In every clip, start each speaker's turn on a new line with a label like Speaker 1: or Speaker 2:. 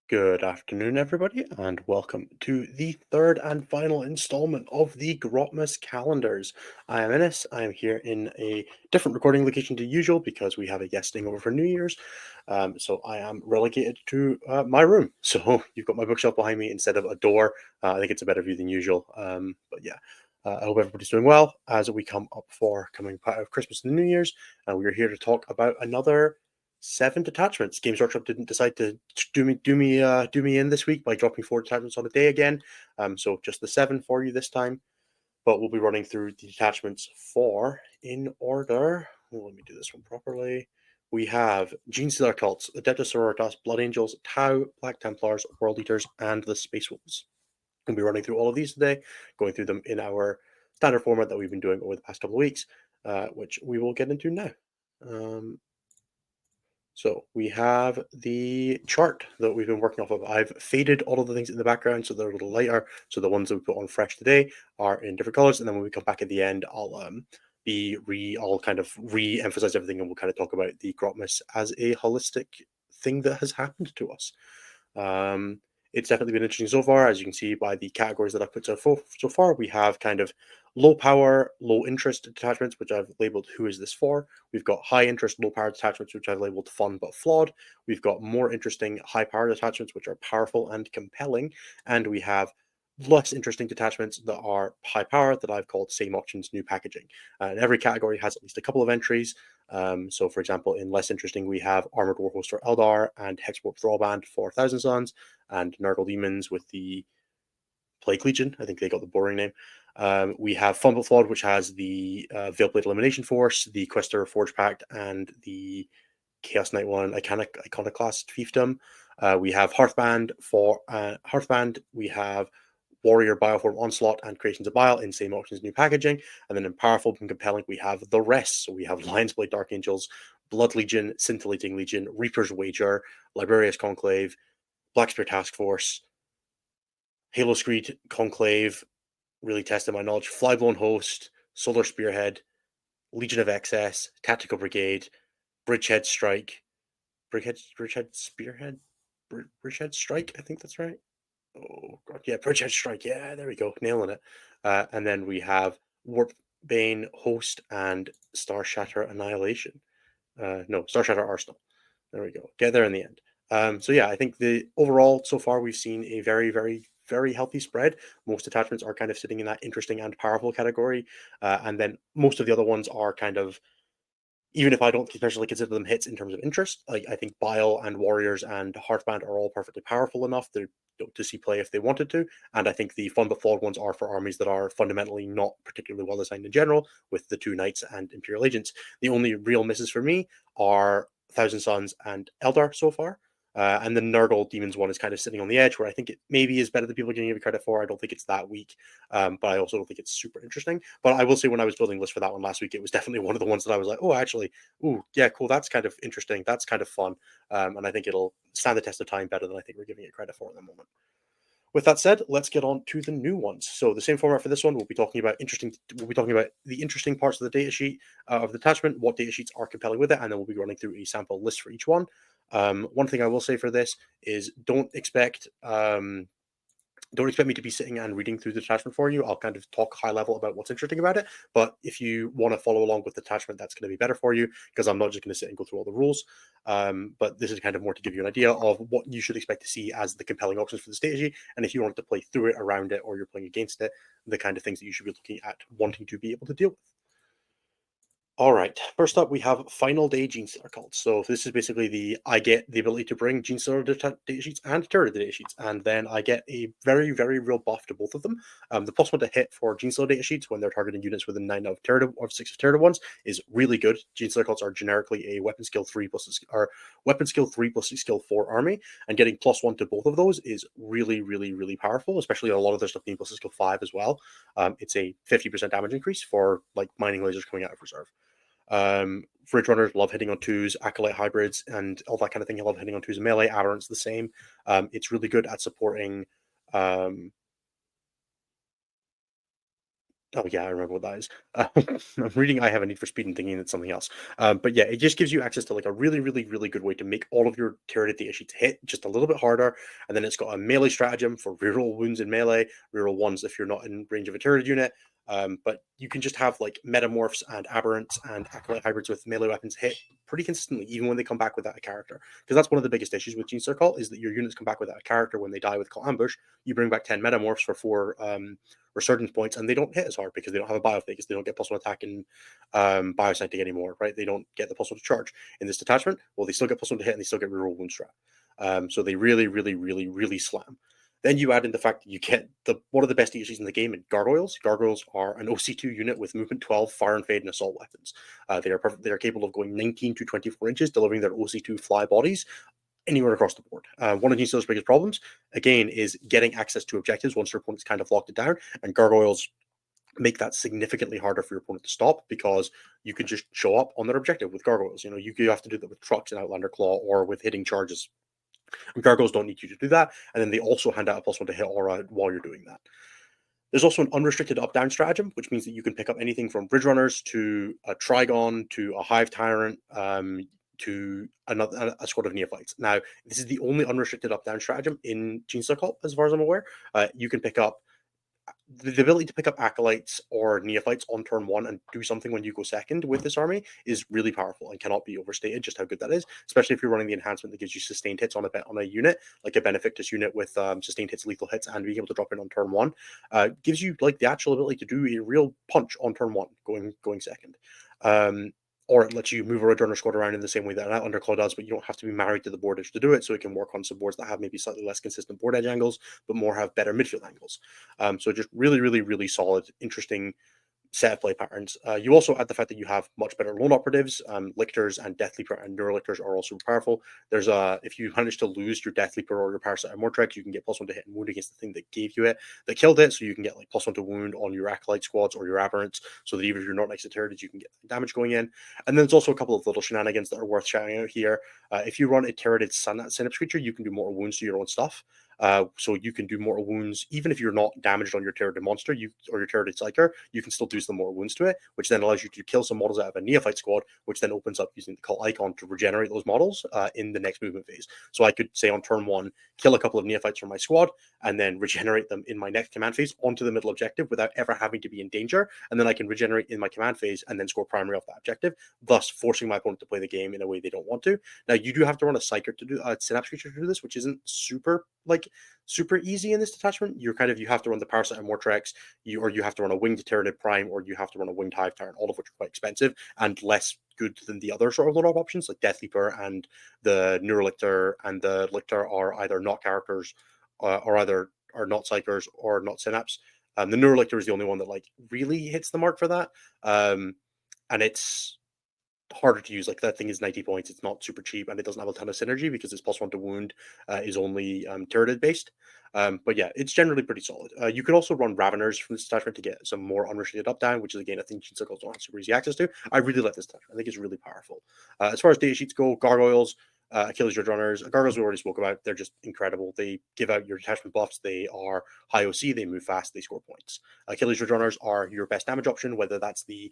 Speaker 1: Good afternoon, everybody, and welcome to the third and final installment of the Grotmas calendars. I am Ennis. I am here in a different recording location to usual because we have a guest staying over for New Year's. So I am relegated to my room. So you've got my bookshelf behind me instead of a door. I think it's a better view than usual. But yeah. I hope everybody's doing well as we come up for coming out of Christmas and New Year's. We're here to talk about another 7 detachments. Games Workshop didn't decide to do me in this week by dropping 4 detachments on a day again. So just the 7 for you this time. But we'll be running through the detachments for in order. Well, let me do this one properly. We have Genestealer cults, Adepta, sororitas, Blood Angels, Tau, Black Templars, World Eaters, and the Space Wolves. We'll be running through all of these today, going through them in our standard format that we've been doing over the past couple of weeks, which we will get into now. So we have the chart that we've been working off of. I've faded all of the things in the background so they're a little lighter. So the ones that we put on fresh today are in different colors. And then when we come back at the end, I'll kind of re-emphasize everything, and we'll kind of talk about the Grotmas as a holistic thing that has happened to us. It's definitely been interesting so far. As you can see by the categories that I've put so far, we have kind of low power, low interest detachments, which I've labeled who is this for. We've got high interest, low power detachments, which I've labeled fun but flawed. We've got more interesting, high power detachments, which are powerful and compelling. And we have less interesting detachments that are high power that I've called same options, new packaging. And every category has at least a couple of entries. So, for example, in less interesting, we have Armored Warhost for Eldar and Hexwarp Thrallband for Thousand Suns, and Nurgle Demons with the Plague Legion. I think they got the boring name. We have Fun But Flawed, which has the Veilblade Elimination Force, the Quester Forge Pact, and the Chaos Knight one, Iconoclast Fiefdom. We have Hearthband for Hearthband. We have Warrior Bioform Onslaught and Creations of Bile in same options, new packaging. And then in Powerful and Compelling, we have the rest. So we have Lion's Blade Dark Angels, Blood Legion, Scintillating Legion, Reaper's Wager, Librarius Conclave, Black Spear Task Force, Halo Screed Conclave, really tested my knowledge, Flyblown Host, Solar Spearhead, Legion of Excess, Tactical Brigade, Bridgehead Strike, Bridgehead Spearhead, Bridgehead Strike, I think that's right. Oh god, yeah, Bridgehead Strike, yeah, there we go, nailing it. And then we have Warp Bane Host and Star Shatter Annihilation. No, Star Shatter Arsenal. There we go. Get there in the end. So yeah, I think the overall so far we've seen a very, very, very healthy spread. Most attachments are kind of sitting in that interesting and powerful category, and then most of the other ones are kind of, even if I don't especially consider them hits in terms of interest, like I think Bile and Warriors and Hearthband are all perfectly powerful enough to see play if they wanted to. And I think the fun but flawed ones are for armies that are fundamentally not particularly well designed in general, with the 2 Knights and Imperial Agents. The only real misses for me are Thousand Suns and Eldar so far. And the Nurgle Demons one is kind of sitting on the edge, where I think it maybe is better than people are giving it credit for. I don't think it's that weak, but I also don't think it's super interesting. But I will say, when I was building lists for that one last week, it was definitely one of the ones that I was like, oh, actually, ooh, yeah, cool. That's kind of interesting. That's kind of fun. And I think it'll stand the test of time better than I think we're giving it credit for at the moment. With that said, let's get on to the new ones. So the same format for this one, we'll be talking about the interesting parts of the datasheet of the attachment, what datasheets are compelling with it, and then we'll be running through a sample list for each one. One thing I will say for this is don't expect me to be sitting and reading through the detachment for you. I'll kind of talk high level about what's interesting about it. But if you want to follow along with the attachment, that's going to be better for you, because I'm not just going to sit and go through all the rules. But this is kind of more to give you an idea of what you should expect to see as the compelling options for the strategy. And if you want to play through it, around it, or you're playing against it, the kind of things that you should be looking at wanting to be able to deal with. All right. First up, we have Final Day Genestealer cults. So this is basically I get the ability to bring Genestealer datasheets and Terror datasheets, and then I get a very, very real buff to both of them. The plus 1 to hit for Genestealer datasheets when they're targeting units within 9 of Terror or 6 of Terror ones is really good. Genestealer cults are generically a weapon skill 3 plus weapon skill 3 plus skill 4 army, and getting plus 1 to both of those is really, really, really powerful, especially a lot of their stuff being plus skill 5 as well. It's a 50% damage increase for like mining lasers coming out of reserve. Fridge runners love hitting on 2s, acolyte hybrids, and all that kind of thing. You love hitting on 2s. Melee aberrant's the same. It's really good at supporting Oh yeah, I remember what that is. I'm reading I Have a Need for Speed and thinking it's something else. But yeah, it just gives you access to like a really, really, really good way to make all of your turret datasheets hit just a little bit harder. And then it's got a melee stratagem for reroll wounds in melee, reroll ones if you're not in range of a turret unit. But you can just have like metamorphs and aberrants and acolyte hybrids with melee weapons hit pretty consistently, even when they come back without a character. Because that's one of the biggest issues with Genestealer Cult is that your units come back without a character when they die with Cult Ambush. You bring back 10 metamorphs for 4 resurgence points, and they don't hit as hard because they don't have a biofake, because they don't get +1 attack in bioscientic anymore, right? They don't get the +1 to charge. In this detachment, well, they still get +1 to hit and they still get reroll wound strat. So they really, really, really, really slam. Then you add in the fact that you get one of the best DHs in the game in Gargoyles. Gargoyles are an OC2 unit with movement 12, fire and fade, and assault weapons. They are capable of going 19 to 24 inches, delivering their OC2 fly bodies anywhere across the board. One of Genestealer's biggest problems, again, is getting access to objectives once your opponent's kind of locked it down, and Gargoyles make that significantly harder for your opponent to stop because you can just show up on their objective with Gargoyles. You have to do that with trucks and Outlander Claw or with hitting charges. And Gargoyles don't need you to do that, and then they also hand out a +1 to hit aura while you're doing that. There's also an unrestricted up-down stratagem, which means that you can pick up anything from Bridge Runners to a Trigon to a Hive Tyrant to a squad of Neophytes. Now, this is the only unrestricted up-down stratagem in Genestealer Cult, as far as I'm aware. You can pick up the ability to pick up acolytes or neophytes on turn 1 and do something when you go second with this army is really powerful and cannot be overstated just how good that is, especially if you're running the enhancement that gives you sustained hits on a unit, like a Benefactus unit with sustained hits, lethal hits, and being able to drop in on turn 1. Gives you like the actual ability to do a real punch on turn 1 going second. Or it lets you move a Roadrunner squad around in the same way that an Outlander Claw does, but you don't have to be married to the board edge to do it, so it can work on some boards that have maybe slightly less consistent board edge angles, but more have better midfield angles. So just really, really, really solid, interesting set of play patterns. You also add the fact that you have much better lone operatives. Lictors and Death Leaper and Neurolictors are also powerful. There's if you manage to lose your Death Leaper or your Parasite or Mortrex, you can get +1 to hit and wound against the thing that gave you it, that killed it. So you can get like +1 to wound on your Acolyte squads or your Aberrants, so that even if you're not next to turrets, you can get damage going in. And then there's also a couple of little shenanigans that are worth shouting out here. If you run a turreted Synapse creature, you can do more wounds to your own stuff. So you can do mortal wounds even if you're not damaged on your turreted monster, or your turreted psyker. You can still do some more wounds to it, which then allows you to kill some models out of a neophyte squad, which then opens up using the cult icon to regenerate those models in the next movement phase. So I could say on turn 1, kill a couple of neophytes from my squad, and then regenerate them in my next command phase onto the middle objective without ever having to be in danger. And then I can regenerate in my command phase and then score primary off that objective, thus forcing my opponent to play the game in a way they don't want to. Now you do have to run a psyker to do a synapse creature to do this, which isn't super easy in this detachment. You have to run the Parasite and Mortrex, you have to run a winged Turreted Prime, or you have to run a winged Hive Tyrant, all of which are quite expensive and less good than the other sort of load-up options, like Death Leaper and the Neurolictor and the Lictor are either not characters, or either are not Psychers or not Synapse. The Neurolictor is the only one that like really hits the mark for that. And it's harder to use. Like that thing is 90 points. It's not super cheap, and it doesn't have a ton of synergy because its +1 to wound is only turreted based. But yeah, it's generally pretty solid. You could also run Raveners from this attachment to get some more unrestricted up down, which is again a thing Circles don't have super easy access to. I really like this attachment. I think it's really powerful. As far as data sheets go, Gargoyles, Achilles Runners. Gargoyles we already spoke about. They're just incredible. They give out your detachment buffs. They are high OC. They move fast. They score points. Achilles Runners are your best damage option, whether that's the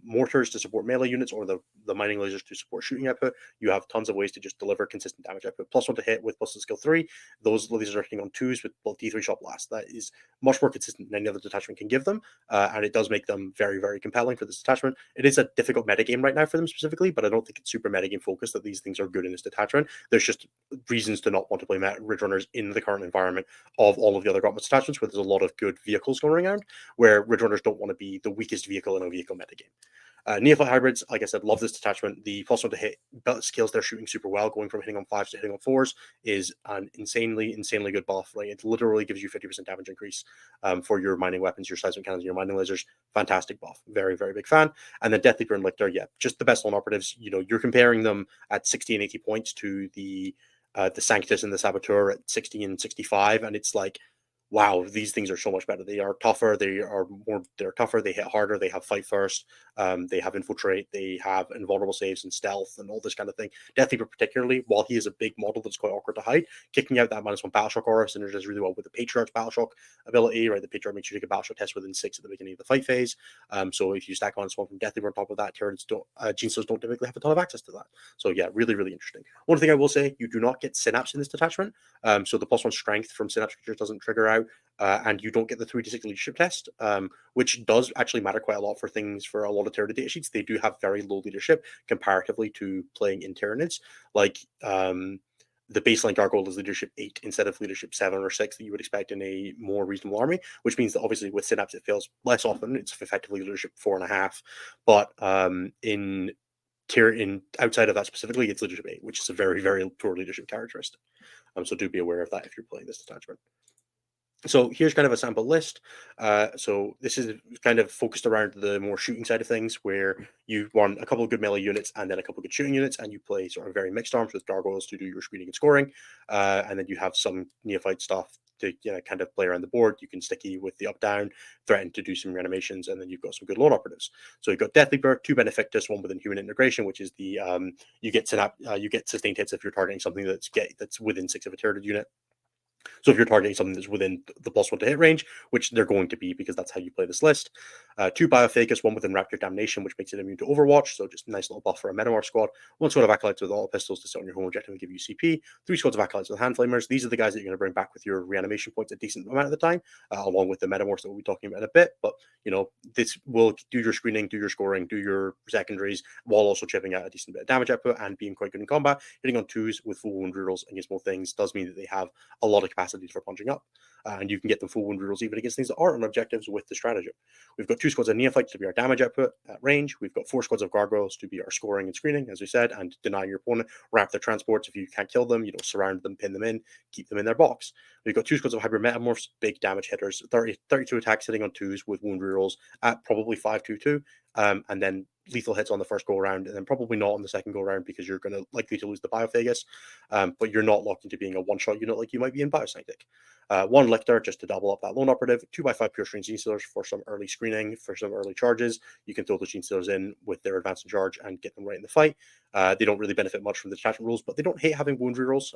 Speaker 1: mortars to support melee units or the mining lasers to support shooting output. You have tons of ways to just deliver consistent damage output. +1 to hit with +1 skill 3. Those lasers are hitting on 2s with D3 shot blast. That is much more consistent than any other detachment can give them, and it does make them very, very compelling for this detachment. It is a difficult metagame right now for them specifically, but I don't think it's super metagame focused that these things are good in this detachment. There's just reasons to not want to play Ridge Runners in the current environment of all of the other Grotmas detachments, where there's a lot of good vehicles going around, where Ridge Runners don't want to be the weakest vehicle in a vehicle metagame. Neophyte hybrids, like I said, love this detachment. The +1 to hit skills they're shooting super well, going from hitting on 5s to hitting on 4s, is an insanely good buff. Right, it literally gives you 50% damage increase for your mining weapons, your seismic cannons, your mining lasers. Fantastic buff. Very, very big fan. And then Death Leaper and Lictor, yeah, just the best lone operatives. You're comparing them at 60 and 80 points to the Sanctus and the Saboteur at 60 and 65, and it's like wow, these things are so much better. They are tougher. They're tougher. They hit harder. They have fight first. They have infiltrate. They have invulnerable saves and stealth and all this kind of thing. Deathleaper, particularly, while he is a big model that's quite awkward to hide, kicking out that -1 battle shock aura synergizes really well with the Patriarch's battle shock ability, right? The Patriarch makes you take a battle shock test within 6 at the beginning of the fight phase. So if you stack -1 from Deathleaper on top of that, Tyrants don't, Genestealers don't typically have a ton of access to that. So yeah, really, really interesting. One thing I will say, you do not get Synapse in this detachment. So the +1 strength from Synapse creatures doesn't trigger out, and you don't get the 3d6 leadership test, which does actually matter quite a lot for things for a lot of Tyranids data sheets. They do have very low leadership comparatively to playing in Tyranids. Like the baseline gargoyle is leadership 8 instead of leadership 7 or 6 that you would expect in a more reasonable army, which means that obviously with Synapse it fails less often. It's effectively leadership 4.5, but in outside of that specifically, it's leadership 8, which is a very, very poor leadership characteristic. So do be aware of that if you're playing this detachment. So here's kind of a sample list. So this is kind of focused around the more shooting side of things, where you run a couple of good melee units and then a couple of good shooting units, and you play sort of very mixed arms with gargoyles to do your screening and scoring. And then you have some neophyte stuff to kind of play around the board. You can sticky with the up-down, threaten to do some reanimations, and then you've got some good lone operatives. So you've got Deathleaper, 2 Benefactus, 1 within human integration, which is the you get sustained hits if you're targeting something that's within 6 of a turreted unit. So if you're targeting something that's within the +1 to hit range, which they're going to be because that's how you play this list. 2 Biophacus, 1 within Raptor Damnation, which makes it immune to Overwatch, so just a nice little buff for a Metamorph squad. 1 squad of Acolytes with all pistols to sit on your home objective and give you CP. 3 squads of Acolytes with Hand Flamers. These are the guys that you're going to bring back with your reanimation points a decent amount of the time, along with the Metamorphs that we'll be talking about in a bit. But, this will do your screening, do your scoring, do your secondaries, while also chipping out a decent bit of damage output and being quite good in combat. Hitting on 2s with full wound rerolls against more things does mean that they have a lot of capacities for punching up. And you can get them full wound rerolls even against things that aren't on objectives with the stratagem. We've got 2 squads of neophytes to be our damage output at range. We've got 4 squads of gargoyles to be our scoring and screening, as we said, and denying your opponent. Wrap their transports if you can't kill them. Surround them, pin them in, keep them in their box. We've got 2 squads of hybrid metamorphs, big damage hitters, 32 attacks hitting on 2s with wound rerolls at probably 5-2-2, and then lethal hits on the first go around, and then probably not on the second go around because you're going to likely to lose the Biophagus, but you're not locked into being a one-shot unit like you might be in Biosanctic. 1 Lictor just to double up that lone operative, 2x5 pure strange Genestealers for some early screening, for some early charges. You can throw the Genestealers in with their advance and charge and get them right in the fight. They don't really benefit much from the detachment rules, but they don't hate having wound rerolls.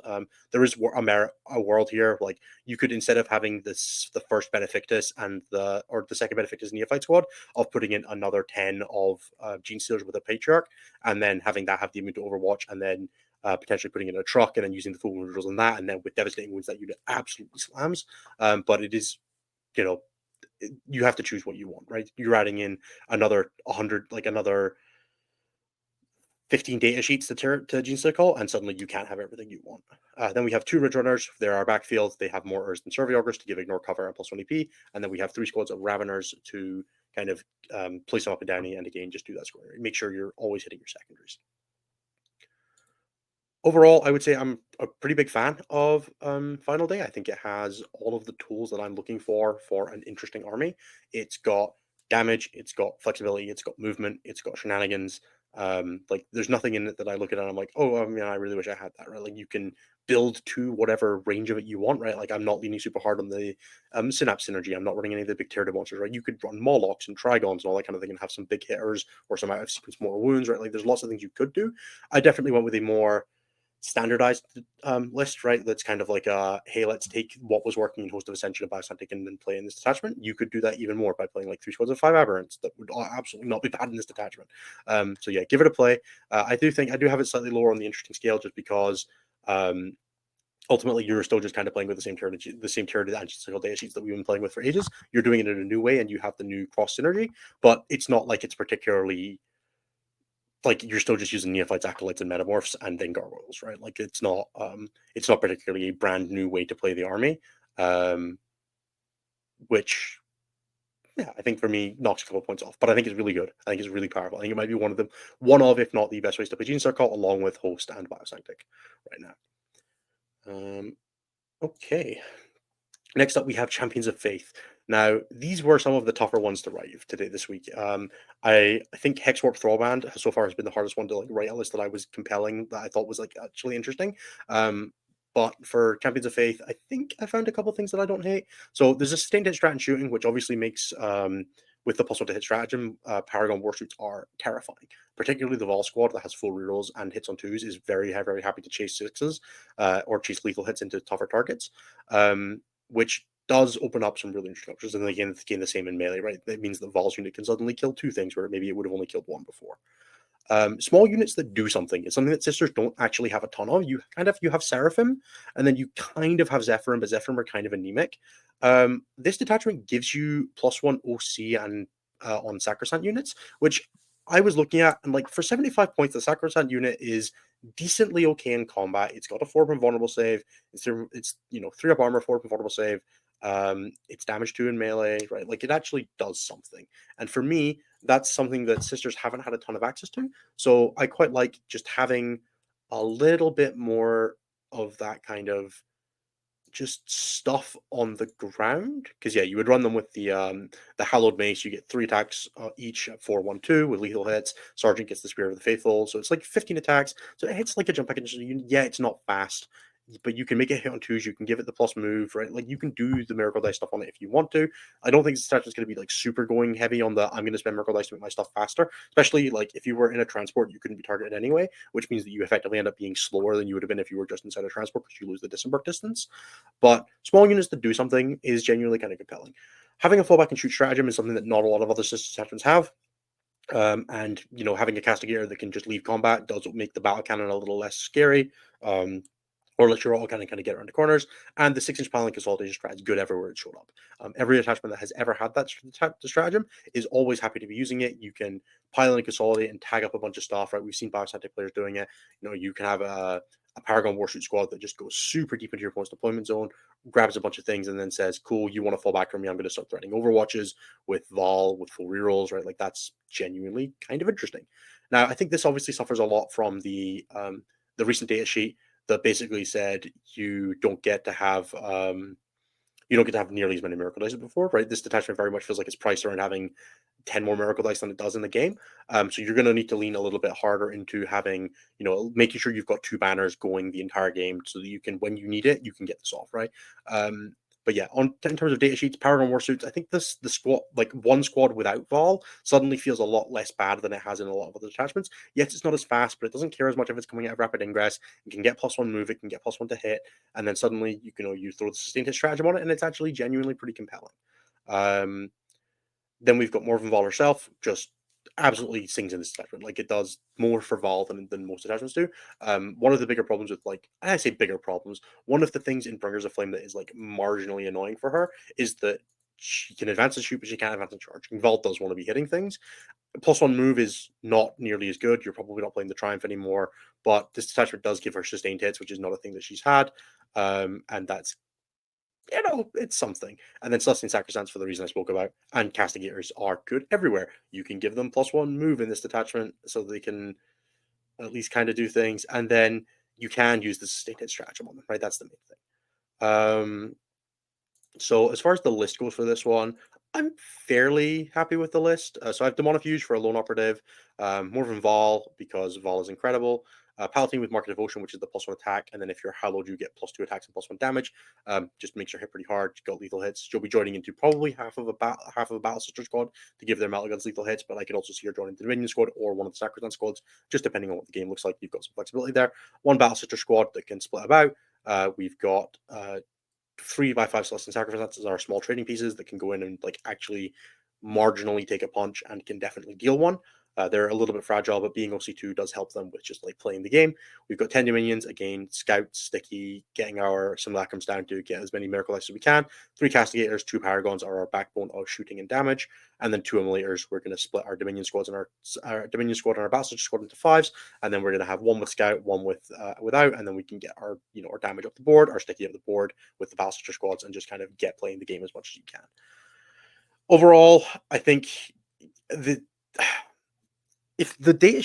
Speaker 1: There is a world here, like you could, instead of having the first Benefactus and the second Benefactus Neophyte squad, of putting in another 10 of Genestealers with a Patriarch, and then having that have the immune to Overwatch, and then potentially putting in a truck and then using the full wound rolls on that, and then with devastating wounds that unit absolutely slams. But it is, you have to choose what you want, right? You're adding in another 100, like another 15 data sheets to Genestealer Call, and suddenly you can't have everything you want. Then we have 2 Ridge Runners. They're our backfield. They have more Urs than Survey to give ignore cover and +1 EP. And then we have 3 squads of Raveners to kind of place them up and down, and again, just do that scoring. Make sure you're always hitting your secondaries. Overall, I would say I'm a pretty big fan of Final Day. I think it has all of the tools that I'm looking for an interesting army. It's got damage, it's got flexibility, it's got movement, it's got shenanigans. Like there's nothing in it that I look at and I'm like, oh, I really wish I had that. Right? Like you can build to whatever range of it you want. Right? Like I'm not leaning super hard on the Synapse synergy. I'm not running any of the big Tyranids monsters. Right? You could run Molochs and Trigons and all that kind of thing and have some big hitters or some out of sequence mortal wounds. Right? Like there's lots of things you could do. I definitely went with a more standardized list, right? That's kind of like hey, let's take what was working in Host of Ascension and Biosantic and then play in this detachment. You could do that even more by playing like 3 squads of 5 aberrants that would absolutely not be bad in this detachment. So yeah, give it a play. I do have it slightly lower on the interesting scale just because ultimately you're still just kind of playing with the same Tyranids and data sheets that we've been playing with for ages. You're doing it in a new way and you have the new cross synergy, but it's not like it's particularly like you're still just using neophytes, acolytes, and metamorphs, and then gargoyles, right? Like it's not particularly a brand new way to play the army, which yeah, I think for me knocks a couple of points off. But I think it's really good. I think it's really powerful. I think it might be one of, if not the best ways to play Genestealer Cult, along with Host and Biosanctic right now. Okay. Next up, we have Champions of Faith. Now, these were some of the tougher ones to write this week. I think Hexwarp Thrallband so far has been the hardest one to like write a list that I was compelling, that I thought was like actually interesting. but for Champions of Faith, I think I found a couple things that I don't hate. So there's a sustained hit strat in shooting, which obviously makes with the plus one to hit stratagem, Paragon Warsuits are terrifying. Particularly the Vol squad that has full rerolls and hits on twos is very happy to chase sixes or chase lethal hits into tougher targets, which does open up some really interesting options. And again, the same in melee, right? That means the Vol's unit can suddenly kill two things where maybe it would have only killed one before. Small units that do something. It's something that sisters don't actually have a ton of. You have Seraphim, and then you kind of have Zephyrim, but Zephyrim are kind of anemic. This detachment gives you +1 OC and on Sacrosanct units, which I was looking at, and like for 75 points, the Sacrosanct unit is decently okay in combat. It's got a 4 vulnerable save. It's 3 up armor, 4 vulnerable save. It's damage 2 in melee, right? Like it actually does something. And for me, that's something that sisters haven't had a ton of access to. So I quite like just having a little bit more of that kind of just stuff on the ground. Because yeah, you would run them with the Hallowed Mace. You get 3 attacks each at 4-1-2 with lethal hits. Sergeant gets the Spear of the Faithful, so it's like 15 attacks. So it hits like a jump package. Yeah, it's not fast, but you can make it hit on twos. You can give it the plus move, right? Like you can do the Miracle Dice stuff on it if you want to. I don't think this attachment is going to be like super going heavy on the I'm going to spend Miracle Dice to make my stuff faster. Especially like if you were in a transport, you couldn't be targeted anyway, which means that you effectively end up being slower than you would have been if you were just inside a transport because you lose the disembark distance. But small units that do something is genuinely kind of compelling. Having a fallback and shoot stratagem is something that not a lot of other system attachments have. And having a castigator that can just leave combat does make the battle cannon a little less scary. Or let your all kind of get around the corners. And the 6-inch piling consolidation strat is good everywhere it showed up. Every attachment that has ever had that stratagem is always happy to be using it. You can pile and consolidate and tag up a bunch of stuff, right? We've seen Biostatic players doing it. You can have a Paragon Warsuit squad that just goes super deep into your opponent's deployment zone, grabs a bunch of things, and then says, cool, you want to fall back from me? I'm going to start threatening Overwatches with Vol, with full rerolls, right? Like that's genuinely kind of interesting. Now, I think this obviously suffers a lot from the recent data sheet that basically said you don't get to have nearly as many Miracle Dice as before, right? This detachment very much feels like it's priced around having 10 more Miracle Dice than it does in the game. So you're going to need to lean a little bit harder into having, making sure you've got 2 banners going the entire game so that you can, when you need it, you can get this off, right? But yeah, in terms of data sheets, Paragon Warsuits, I think the squad, like one squad without Vol, suddenly feels a lot less bad than it has in a lot of other detachments. Yes, it's not as fast, but it doesn't care as much if it's coming out of rapid ingress. It can get +1 move, it can get +1 to hit, and then suddenly you throw the sustained hit stratagem on it, and it's actually genuinely pretty compelling. Then we've got Morven Vol herself, just absolutely sings in this attachment. Like it does more for Vol than most attachments do. One of the bigger problems with I say bigger problems, one of the things in Bringers of Flame that is like marginally annoying for her is that she can advance and shoot, but she can't advance and charge. And Vol does want to be hitting things. +1 move is not nearly as good. You're probably not playing the Triumph anymore, but this attachment does give her sustained hits, which is not a thing that she's had. And that's it's something. And then Celestine Sacrosancts for the reason I spoke about. And Castigators are good everywhere. You can give them +1 move in this detachment so they can at least kind of do things. And then you can use the sustained hit stratagem on them, right? That's the main thing. So as far as the list goes for this one, I'm fairly happy with the list. So I have Demonofuge for a lone operative, Morven Vol because Vol is incredible, Palatine with Market Devotion, which is the +1 attack, and then if you're hallowed, you get +2 attacks and +1 damage. Just makes your hit pretty hard. You got lethal hits. You'll be joining into probably half of a Battle Sister squad to give their Melta Guns lethal hits, but I could also see her joining the Dominion squad or one of the Sacrosanct squads, just depending on what the game looks like. You've got some flexibility there. One Battle Sister squad that can split about. We've got 3x5 Celestine Sacrifices are small trading pieces that can go in and actually marginally take a punch and can definitely deal one. They're a little bit fragile, but being OC2 does help them with just playing the game. We've got 10 Dominions, again, Scout, Sticky, getting our Simulacrums down to get as many Miracle Lives as we can. 3 Castigators, 2 Paragons are our backbone of shooting and damage, and then 2 Immolators. We're going to split our Dominion squads and our Dominion squad and our Bastard squad into 5s, and then we're going to have 1 with Scout, 1 with without, and then we can get our our damage up the board, our Sticky up the board with the Bastard squads, and just kind of get playing the game as much as you can. Overall, I think the if the data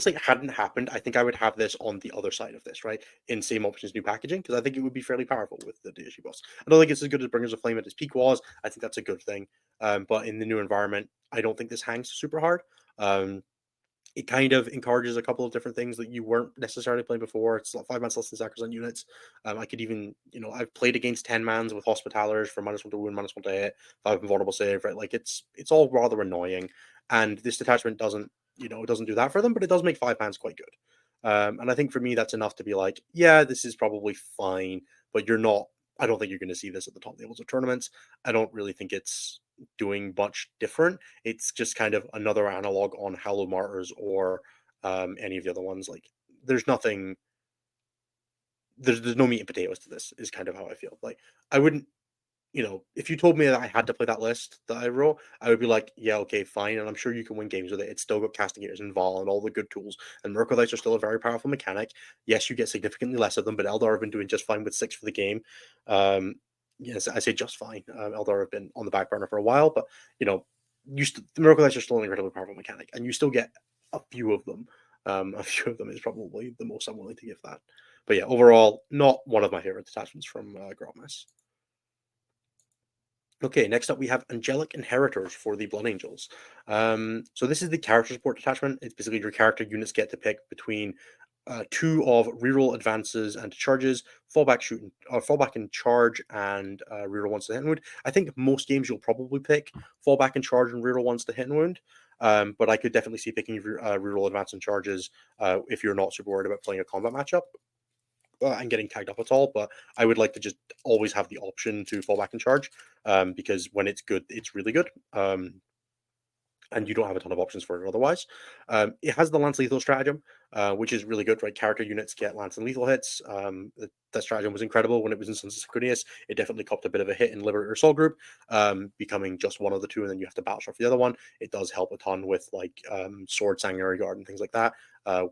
Speaker 1: slate hadn't happened, I think I would have this on the other side of this, right? In same options, new packaging, because I think it would be fairly powerful with the data sheet buffs. I don't think it's as good as Bringers of Flame at its peak was. I think that's a good thing. But in the new environment, I don't think this hangs super hard. Um, It kind of encourages a couple of different things that you weren't necessarily playing before. It's like 5 mans less than Sacrosanct units. I could even, I've played against 10 mans with Hospitalers for -1 to wound, -1 to hit, 5 invulnerable save, right? Like it's all rather annoying. And this detachment doesn't, it doesn't do that for them, but it does make 5 mans quite good. And I think for me, that's enough to be like, yeah, this is probably fine, but I don't think you're going to see this at the top levels of tournaments. I don't really think it's doing much different. It's just kind of another analog on Hallowed Martyrs or any of the other ones. Like, there's nothing, there's no meat and potatoes to this, is kind of how I feel. Like, I wouldn't, if you told me that I had to play that list that I wrote, I would be like, yeah, okay, fine. And I'm sure you can win games with it. It's still got Castigators and Vol and all the good tools. And Mercodites are still a very powerful mechanic. Yes, you get significantly less of them, but Eldar have been doing just fine with 6 for the game. Yes, I say just fine. Eldar have been on the back burner for a while, but, the Mercodites are still an incredibly powerful mechanic. And you still get a few of them. A few of them is probably the most I'm willing to give that. But yeah, overall, not one of my favorite detachments from Grotmas. Okay, next up we have Angelic Inheritors for the Blood Angels. So this is the character support detachment. It's basically your character units get to pick between 2 of reroll advances and charges, fallback and charge, and reroll ones to hit and wound. I think most games you'll probably pick fallback and charge and reroll ones to hit and wound. But I could definitely see picking reroll advance and charges if you're not super worried about playing a combat matchup and getting tagged up at all, but I would like to just always have the option to fall back and charge because when it's good, it's really good. And you don't have a ton of options for it otherwise. It has the Lance Lethal stratagem, which is really good, right? Character units get Lance and Lethal hits. That stratagem was incredible when it was in Sons of Sacronius. It definitely copped a bit of a hit in Liberator Soul Group, becoming just one of the two, and then you have to battle for the other one. It does help a ton with like Sword, Sanguinary Guard, and things like that,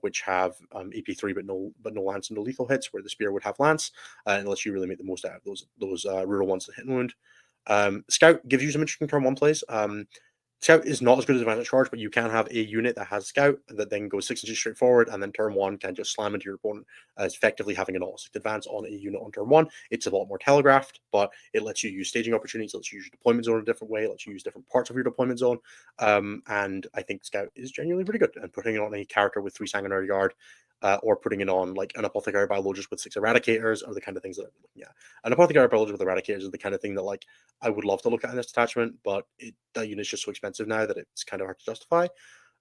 Speaker 1: which have AP3 but no Lance and no Lethal hits, where the Spear would have Lance, unless you really make the most out of those rural ones to hit and wound. Scout gives you some interesting turn 1 plays. Scout is not as good as Advantage Charge, but you can have a unit that has Scout that then goes 6 inches straight forward, and then turn 1 can just slam into your opponent as effectively having an automatic advance on a unit on turn 1. It's a lot more telegraphed, but it lets you use staging opportunities, lets you use your deployment zone a different way, lets you use different parts of your deployment zone. And I think Scout is genuinely pretty good. And putting it on a character with 3 Sanguinary Guard, or putting it on like an Apothecary Biologist with 6 Eradicators are the kind of things that I'm looking at. An Apothecary Biologist with Eradicators is the kind of thing that like I would love to look at in this detachment, but that unit's just so expensive now that it's kind of hard to justify.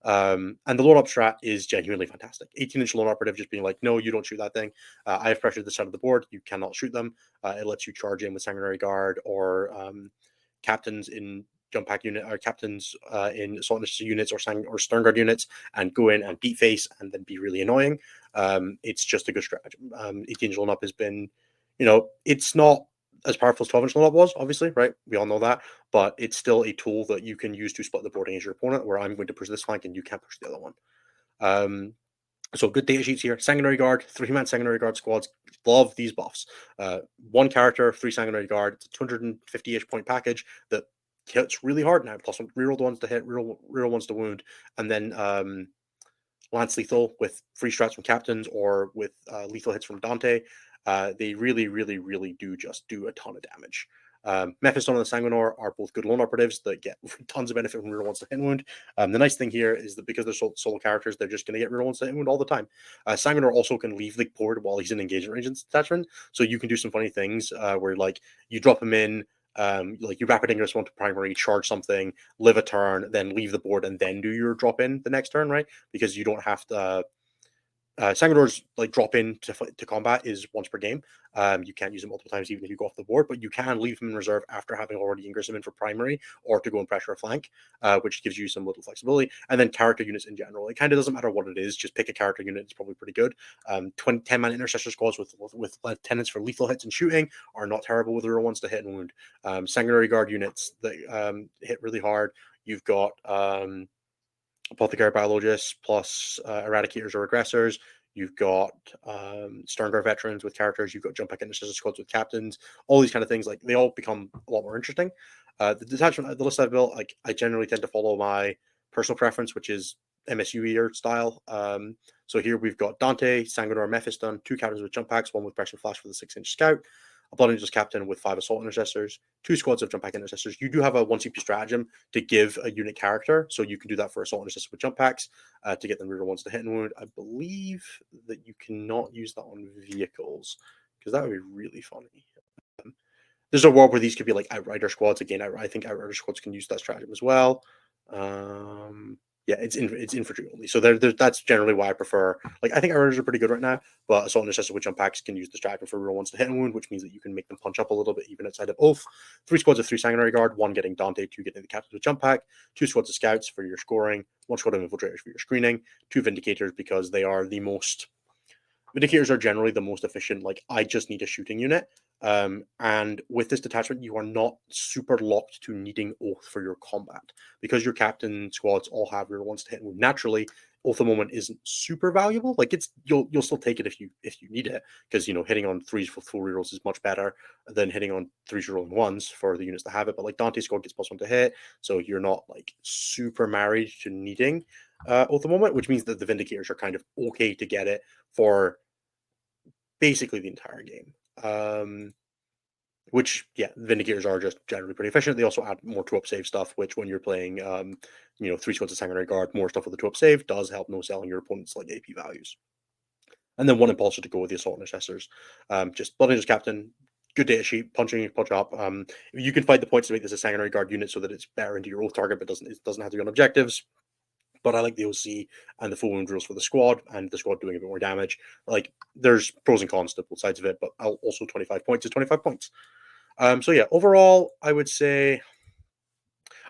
Speaker 1: And the load up strat is genuinely fantastic. 18-inch lone operative just being like, no, you don't shoot that thing. I have pressured the side of the board. You cannot shoot them. It lets you charge in with Sanguinary Guard or captains in jump pack unit or captains in assault initiative units or stern guard units and go in and beat face and then be really annoying. It's just a good strategy. 18-inch lone up has been, it's not as powerful as 12-inch lone up was, obviously, right? We all know that, but it's still a tool that you can use to split the board against your opponent, where I'm going to push this flank and you can't push the other one. So good data sheets here. Sanguinary Guard, 3-man Sanguinary Guard squads. Love these buffs. 1 character, 3 Sanguinary Guard. It's a 250-ish point package that hits really hard now. Plus reroll the ones to hit, reroll ones to wound, and then Lance Lethal with free strats from captains or with lethal hits from Dante. They really, really, really do just do a ton of damage. Mephiston and the Sanguinor are both good lone operatives that get tons of benefit from reroll ones to hit and wound. The nice thing here is that because they're solo characters, they're just going to get reroll ones to hit and wound all the time. Sanguinor also can leave the board while he's in engagement range detachment, so you can do some funny things where like you drop him in, like you rapid ingress one to primary, charge something, live a turn, then leave the board, and then do your drop in the next turn, right? Because you don't have to. Sanguinor's like drop in to combat is once per game. You can't use it multiple times even if you go off the board, but you can leave him in reserve after having already ingressed him in for primary or to go and pressure a flank, which gives you some little flexibility. And then character units in general, it kind of doesn't matter what it is, just pick a character unit. It's probably pretty good. 10-man intercessor squads with lieutenants for lethal hits and shooting are not terrible with real ones to hit and wound. Sanguinary Guard units that hit really hard. You've got Apothecary Biologists plus Eradicators or Aggressors. You've got Stern Guard veterans with characters. You've got jump back intercessor squads with captains. All these kind of things, like they all become a lot more interesting. The detachment, the list I've built, like I generally tend to follow my personal preference, which is MSU style. So here we've got Dante, Sanguinor, Mephiston, 2 captains with jump packs, 1 with pressure flash for the 6-inch scout. a Blood Angels captain with 5 assault intercessors, 2 squads of jump pack intercessors. You do have a 1 CP stratagem to give a unit character, so you can do that for assault intercessors with jump packs to get them reroll ones to hit and wound. I believe that you cannot use that on vehicles because that would be really funny. There's a world where these could be like Outrider squads. Again, I think Outrider squads can use that stratagem as well. Yeah, it's infantry only. So that's generally why I prefer. Like, I think Outriders are pretty good right now, but Assault Intercessor with jump packs can use the stratagem for real ones to hit and wound, which means that you can make them punch up a little bit even outside of Oath. 3 squads of 3 Sanguinary Guard, 1 getting Dante, 2 getting the captains with jump pack, 2 squads of scouts for your scoring, 1 squad of infiltrators for your screening, 2 Vindicators because they are the most. Vindicators are generally the most efficient. Like, I just need a shooting unit. And with this detachment, you are not super locked to needing Oath for your combat because your captain squads all have your ones to hit. And naturally, Oath at the moment isn't super valuable. Like, you'll still take it if you need it because hitting on 3s with full rerolls is much better than hitting on 3s rolling 1s for the units that have it. But like Dante squad gets +1 to hit, so you're not like super married to needing Oath at the moment, which means that the Vindicators are kind of okay to get it for basically the entire game. Which, yeah, Vindicators are just generally pretty efficient. They also add more 2-up save stuff, which when you're playing, 3 squads of Sanguinary Guard, more stuff with the 2-up save does help no selling your opponent's like AP values. And then 1 Impulsor to go with the Assault Intercessors. Just Blood Angels Captain, good data sheet, punch up. You can find the points to make this a Sanguinary Guard unit so that it's better into your Oath target, but it doesn't have to be on objectives. But I like the OC and the full wound rules for the squad, and the squad doing a bit more damage. Like, there's pros and cons to both sides of it, but also 25 points is 25 points. So yeah, overall, I would say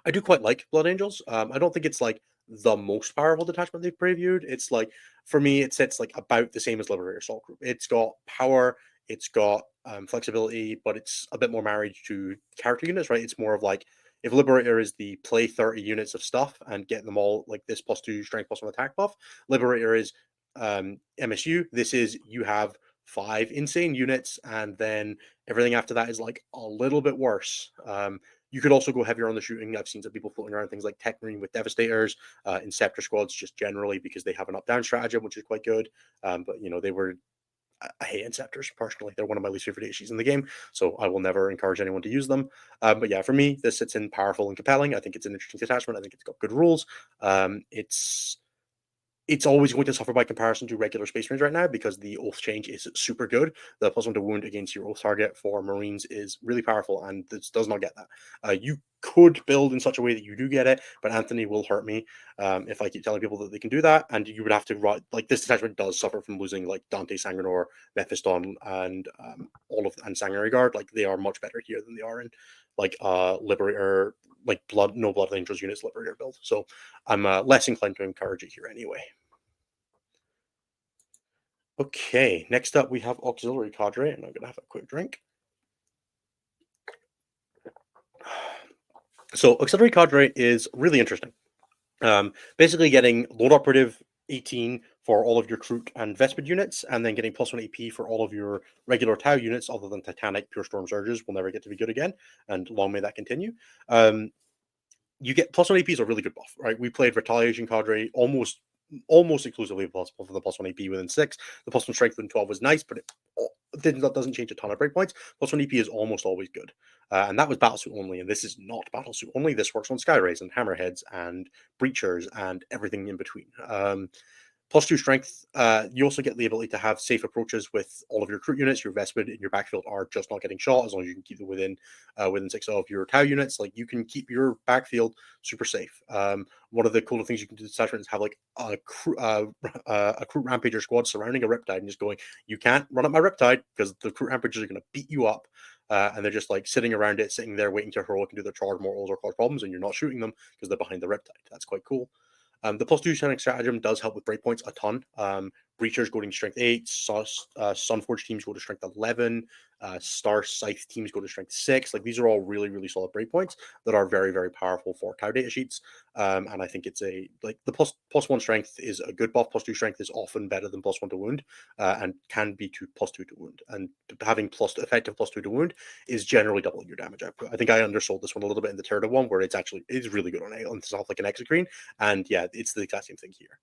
Speaker 1: I do quite like Blood Angels. I don't think it's like the most powerful detachment they've previewed. It's like, for me, it sits like about the same as Liberator Assault Group. It's got power, it's got flexibility, but it's a bit more married to character units, right? It's more of like, if Liberator is the play 30 units of stuff and get them all like this +2 strength +1 attack buff, Liberator is MSU. This is, you have 5 insane units, and then everything after that is like a little bit worse. You could also go heavier on the shooting. I've seen some people floating around things like Tech Marine with Devastators, Inceptor squads just generally because they have an up-down stratagem, which is quite good. But they were. I hate Inceptors personally. They're one of my least favorite ACs in the game, so I will never encourage anyone to use them. But yeah, for me, this sits in powerful and compelling. I think it's an interesting detachment. I think it's got good rules. It's always going to suffer by comparison to regular Space Marines right now because the Oath change is super good. The +1 to wound against your Oath target for Marines is really powerful, and this does not get that. You could build in such a way that you do get it, but Anthony will hurt me if I keep telling people that they can do that, and you would have to write, like, this detachment does suffer from losing like Dante Sangrenor, Mephiston, and and Sanguinary Guard. Like, they are much better here than they are in like Liberator, like no Blood Angels units Liberator build. So I'm less inclined to encourage it here anyway. Okay, next up we have Auxiliary Cadre, and I'm going to have a quick drink. So Auxiliary Cadre is really interesting. Basically getting Lord Operative 18 for all of your Kroot and Vespid units, and then getting +1 AP for all of your regular Tau units, other than Titanic Pure Storm Surges will never get to be good again, and long may that continue. You get +1 AP is a really good buff, right? We played Retaliation Cadre almost exclusively for the +1 AP within 6. The +1 strength within 12 was nice, but that doesn't change a ton of breakpoints. +1 AP is almost always good. And that was Battlesuit only, and this is not Battlesuit only. This works on Skyrays and Hammerheads and Breachers and everything in between. +2 strength. You also get the ability to have safe approaches with all of your Kroot units. Your Vespid and your backfield are just not getting shot as long as you can keep them within 6 of your Tau units. Like, you can keep your backfield super safe. One of the cooler things you can do to detachment is have like a Kroot Rampager squad surrounding a Riptide and just going, you can't run up my Riptide because the Kroot Rampagers are going to beat you up. And they're just like sitting around it, sitting there waiting to heroic and do their charge mortals or cause problems, and you're not shooting them because they're behind the Riptide. That's quite cool. The +2 Sonic stratagem does help with breakpoints a ton. Breachers go to strength 8, Sunforge teams go to strength 11, Star Scythe teams go to strength 6. Like, these are all really, really solid breakpoints that are very, very powerful for Tau data sheets. And I think it's the +1 strength is a good buff. +2 strength is often better than +1 to wound, and can be +2 to wound. And having effective +2 to wound is generally doubling your damage output. I think I undersold this one a little bit in the Terra one, where it's really good on stuff like an Exocrine, and yeah, it's the exact same thing here.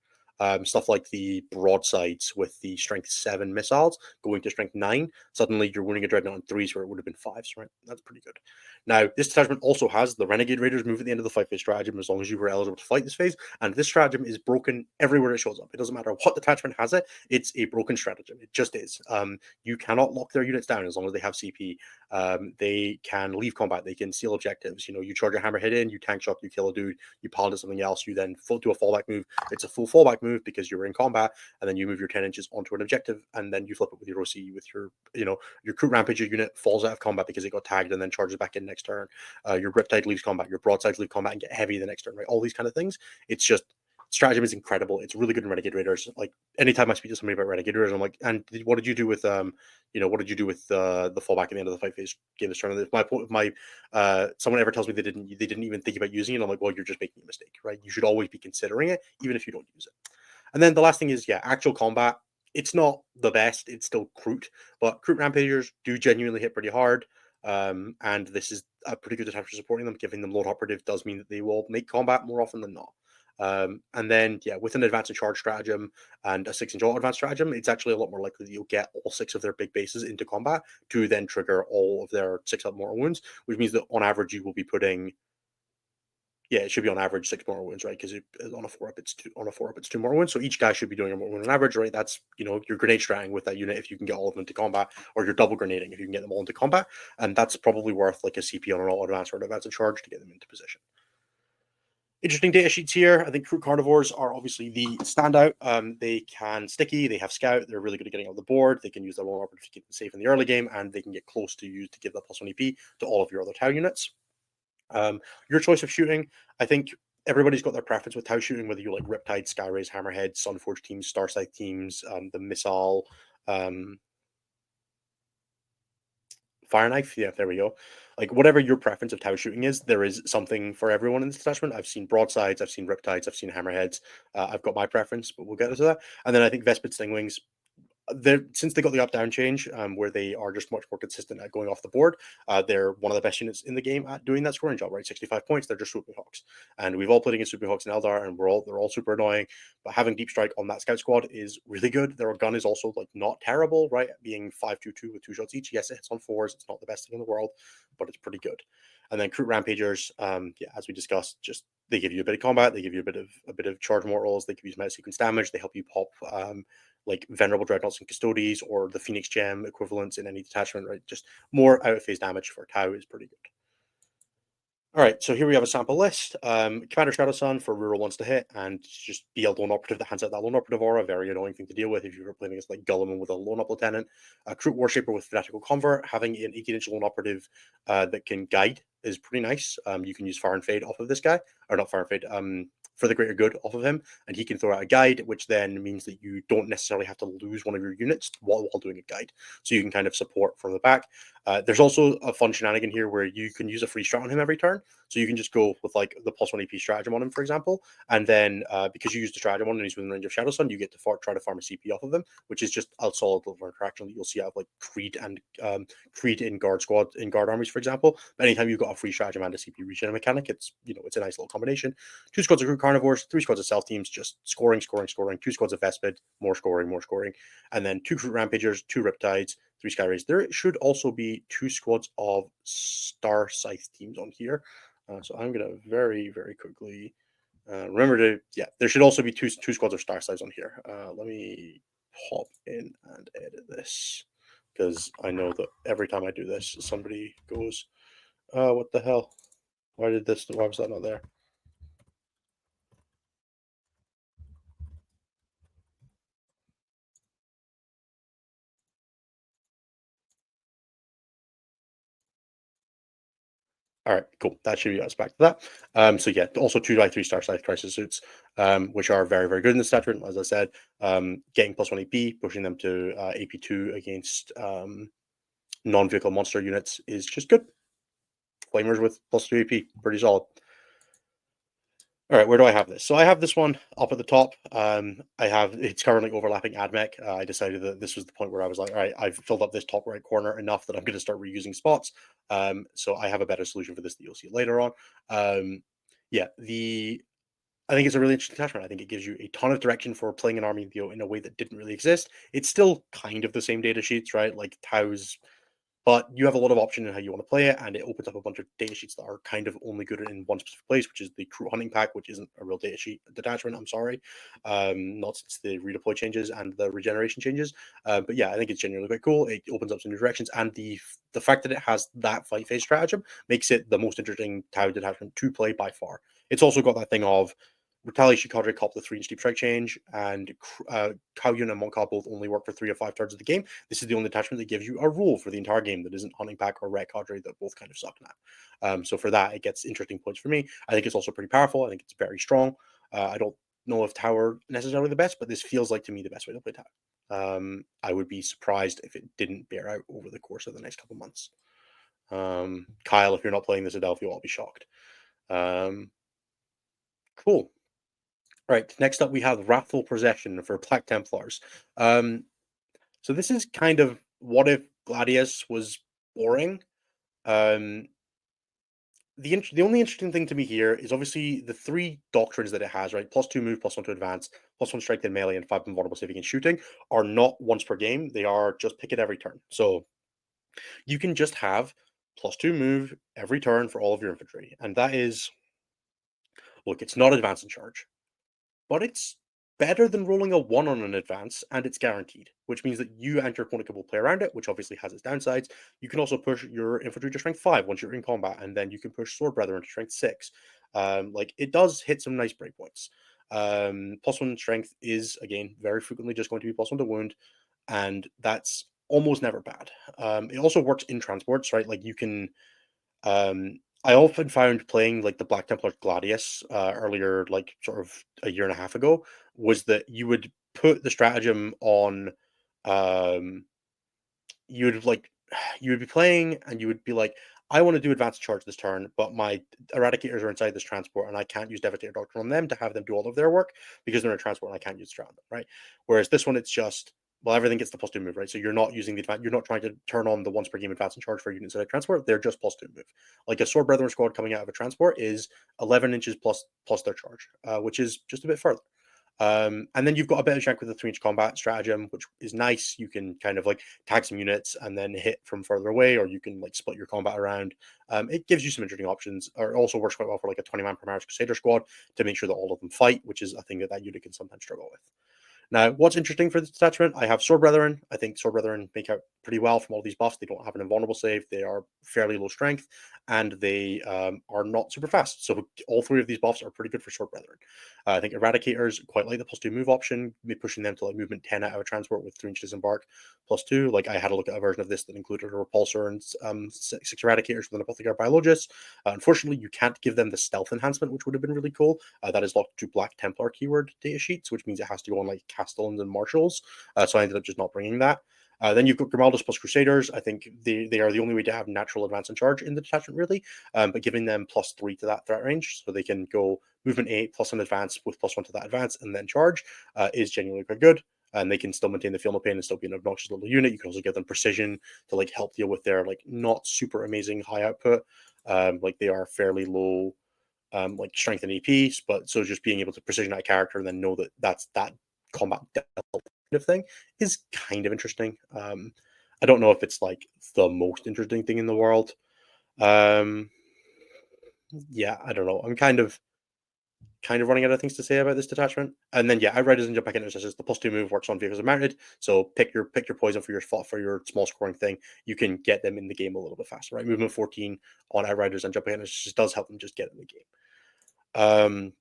Speaker 1: Stuff like the broadsides with the strength 7 missiles going to strength 9. Suddenly you're winning a dreadnought on 3s where it would have been 5s, right? That's pretty good. Now, this detachment also has the Renegade Raiders move at the end of the 5-phase stratagem as long as you were eligible to fight this phase. And this stratagem is broken everywhere it shows up. It doesn't matter what detachment has it, it's a broken stratagem. It just is. You cannot lock their units down as long as they have CP. They can leave combat, they can steal objectives. You charge a hammerhead in, you tank shock, you kill a dude, you paladin something else, you then do a fallback move. It's a full fallback move because you're in combat, and then you move your 10 inches onto an objective, and then you flip it with your OC with your Crew Rampager unit falls out of combat because it got tagged and then charges back in next turn. Your Riptide leaves combat, your Broadsides leave combat and get heavy the next turn, right? All these kind of things. It's just stratagem is incredible. It's really good in Renegade Raiders. Like anytime I speak to somebody about Renegade Raiders, I'm like, and what did you do with what did you do with the fallback at the end of the 5-phase game this turn? If my someone ever tells me they didn't even think about using it, I'm like, well, you're just making a mistake, right? You should always be considering it, even if you don't use it. And then the last thing is, yeah, actual combat. It's not the best. It's still Kroot, but Kroot Rampagers do genuinely hit pretty hard. And this is a pretty good detachment for supporting them. Giving them Lord Operative does mean that they will make combat more often than not. And then, yeah, with an advanced and charge stratagem and a 6-inch auto advanced stratagem, it's actually a lot more likely that you'll get all 6 of their big bases into combat to then trigger all of their 6 up mortal wounds, which means that on average you will be putting, yeah, it should be on average 6 mortal wounds, right? Because on a 4-up it's 2 mortal wounds. So each guy should be doing a mortal wound on average, right? That's your grenade stratting with that unit if you can get all of them into combat, or you're double grenading if you can get them all into combat, and that's probably worth like a CP on an all advanced or an advanced charge to get them into position. Interesting data sheets here. I think Kroot Carnivores are obviously the standout. They can sticky, they have scout, they're really good at getting on the board, they can use their lone operative to keep them safe in the early game, and they can get close to you to give that +1 EP to all of your other Tau units. Your choice of shooting, I think everybody's got their preference with Tau shooting, whether you like Riptide, Skyrays, Hammerhead, Sunforge teams, Starsight teams, the Missile, Fire Knife. Yeah, there we go. Like whatever your preference of Tau shooting is, there is something for everyone in this detachment. I've seen broadsides, I've seen Riptides, I've seen Hammerheads. I've got my preference, but we'll get into that. And then I think Vespid Stingwings, since they got the up-down change, where they are just much more consistent at going off the board, they're one of the best units in the game at doing that scoring job, right? 65 points, they're just Swooping Hawks. And we've all played against Swooping Hawks in Eldar, and they're all super annoying. But having Deep Strike on that Scout squad is really good. Their gun is also like not terrible, right? Being 5.22 with 2 shots each. Yes, it hits on 4s. It's not the best thing in the world, but it's pretty good. And then Kroot Rampagers, yeah, as we discussed, just they give you a bit of combat, they give you a bit of charge mortals, they give you meta sequence damage, they help you pop like Venerable Dreadnoughts and Custodies or the Phoenix Gem equivalents in any detachment, right? Just more out of phase damage for Tau is pretty good. All right, so here we have a sample list. Commander Shadow Sun for rural ones to hit, and just be a lone operative that hands out that lone operative aura. Very annoying thing to deal with if you're playing against like Guilliman with a lone up lieutenant. Kroot Worshaper with Fanatical Convert, having an 18-inch lone operative that can guide is pretty nice. You can use Fire and Fade off of this guy, or not Fire and Fade. For the greater good off of him, and he can throw out a guide, which then means that you don't necessarily have to lose one of your units while doing a guide. So you can kind of support from the back. There's also a fun shenanigan here where you can use a free strat on him every turn. So you can just go with like the +1 AP stratagem on him, for example, and then because you use the stratagem on him and he's within range of Shadow Sun, you get to try to farm a CP off of him, which is just a solid little interaction that you'll see out of like Creed and Creed in guard armies, for example. But anytime you've got a free stratagem and a CP regen mechanic, it's it's a nice little combination. 2 squads of Kroot Carnivores, 3 squads of Stealth teams, just scoring. 2 squads of Vespid, more scoring, and then 2 Kroot Rampagers, 2 Riptides, 3 Skyrays. There should also be 2 squads of Star Scythe teams on here. So I'm going to very, very quickly remember to, yeah, there should also be two squads of Star Scythes on here. Let me hop in and edit this because I know that every time I do this, somebody goes, what the hell? Why was that not there? All right, cool. That should be us back to that. So yeah, also 2x3 Star Scythe crisis suits, which are very, very good in this attachment. As I said, getting +1 AP, pushing them to AP2 against non-vehicle monster units is just good. Flamers with +2 AP, pretty solid. All right, where do I have this? So I have this one up at the top. It's currently overlapping AdMech. I decided that this was the point where I was like, all right, I've filled up this top right corner enough that I'm going to start reusing spots. So I have a better solution for this that you'll see later on. Yeah, the I think it's a really interesting detachment. I think it gives you a ton of direction for playing an army in a way that didn't really exist. It's still kind of the same data sheets, right? Like Tao's, but you have a lot of option in how you want to play it, and it opens up a bunch of data sheets that are kind of only good in one specific place, which is the crew hunting pack, which isn't a real data sheet detachment. I'm sorry, not since the redeploy changes and the regeneration changes. But yeah, I think it's genuinely quite cool. It opens up some new directions, and the fact that it has that fight phase stratagem makes it the most interesting Tau detachment to play by far. It's also got that thing of Retaliation Cadre cop the 3-inch deep strike change, and Kaoyun and Monka both only work for 3 or 5 turns of the game. This is the only attachment that gives you a rule for the entire game that isn't Hunting Pack or Red Cadre that both kind of suck now. So for that, it gets interesting points for me. I think it's also pretty powerful. I think it's very strong. I don't know if Tower necessarily the best, but this feels like to me the best way to play Tower. I would be surprised if it didn't bear out over the course of the next couple months. Kyle, if you're not playing this Adelphio, I'll be shocked. Cool. Right, next up we have Wrathful Possession for Black Templars. So this is kind of what if Gladius was boring. Um, the only interesting thing to me here is obviously the 3 doctrines that it has, right? +2 move, +1 to advance, +1 strength in melee, and 5 invulnerable saving and shooting are not once per game. They are just pick it every turn. So you can just have +2 move every turn for all of your infantry, and that is, look, it's not advance and charge, but it's better than rolling a 1 on an advance, and it's guaranteed, which means that you and your opponent can both play around it, which obviously has its downsides. You can also push your infantry to strength 5 once you're in combat, and then you can push Sword Brethren to strength 6. Like, it does hit some nice breakpoints. +1 strength is, again, very frequently just going to be +1 to wound, and that's almost never bad. It also works in transports, right? Like, you can I often found playing like the Black Templar Gladius earlier, like sort of a year and a half ago, was that you would put the stratagem on. Um, you would like you would be playing and you would be like, I want to do advanced charge this turn, but my eradicators are inside this transport and I can't use Devastator Doctrine on them to have them do all of their work because they're in a transport and I can't use strat on them, right? Whereas this one, it's just, well, everything gets the +2 move, right? So you're not using the advance, you're not trying to turn on the once per game advance and charge for units inside a transport. They're just +2 move. Like a Sword Brethren squad coming out of a transport is 11 inches plus their charge, which is just a bit further. And then you've got a bit of shank with the 3-inch combat stratagem, which is nice. You can kind of like tag some units and then hit from further away, or you can like split your combat around. It gives you some interesting options. Or it also works quite well for like a 20-man Primaris Crusader squad to make sure that all of them fight, which is a thing that unit can sometimes struggle with. Now, what's interesting for this detachment, I have Sword Brethren. I think Sword Brethren make out pretty well from all these buffs. They don't have an invulnerable save. They are fairly low strength, and they are not super fast. So all 3 of these buffs are pretty good for Sword Brethren. I think Eradicators quite like the +2 move option, pushing them to like movement 10 out of a transport with 3-inch disembark +2. Like I had a look at a version of this that included a repulsor and 6 Eradicators with an Apothecary Biologist. Unfortunately, you can't give them the stealth enhancement, which would have been really cool. That is locked to Black Templar keyword data sheets, which means it has to go on like Castellans and Marshals. So I ended up just not bringing that. Then you've got Grimaldus plus Crusaders. I think they are the only way to have natural advance and charge in the detachment, really. But giving them +3 to that threat range, so they can go movement 8 plus an advance with +1 to that advance and then charge, is genuinely quite good. And they can still maintain the feel no pain and still be an obnoxious little unit. You can also give them precision to like help deal with their like not super amazing high output. Like they are fairly low like strength and APs, but so just being able to precision that character and then know that that's that combat kind of thing is kind of interesting. I don't know if it's like the most interesting thing in the world. Um, yeah, I don't know. I'm kind of running out of things to say about this detachment. And then yeah, Outriders and Jump Back Intercessors. The +2 move works on vehicles mounted. So pick your poison for your small scoring thing. You can get them in the game a little bit faster, right? Movement 14 on Outriders and Jump Back Intercessors does help them just get in the game.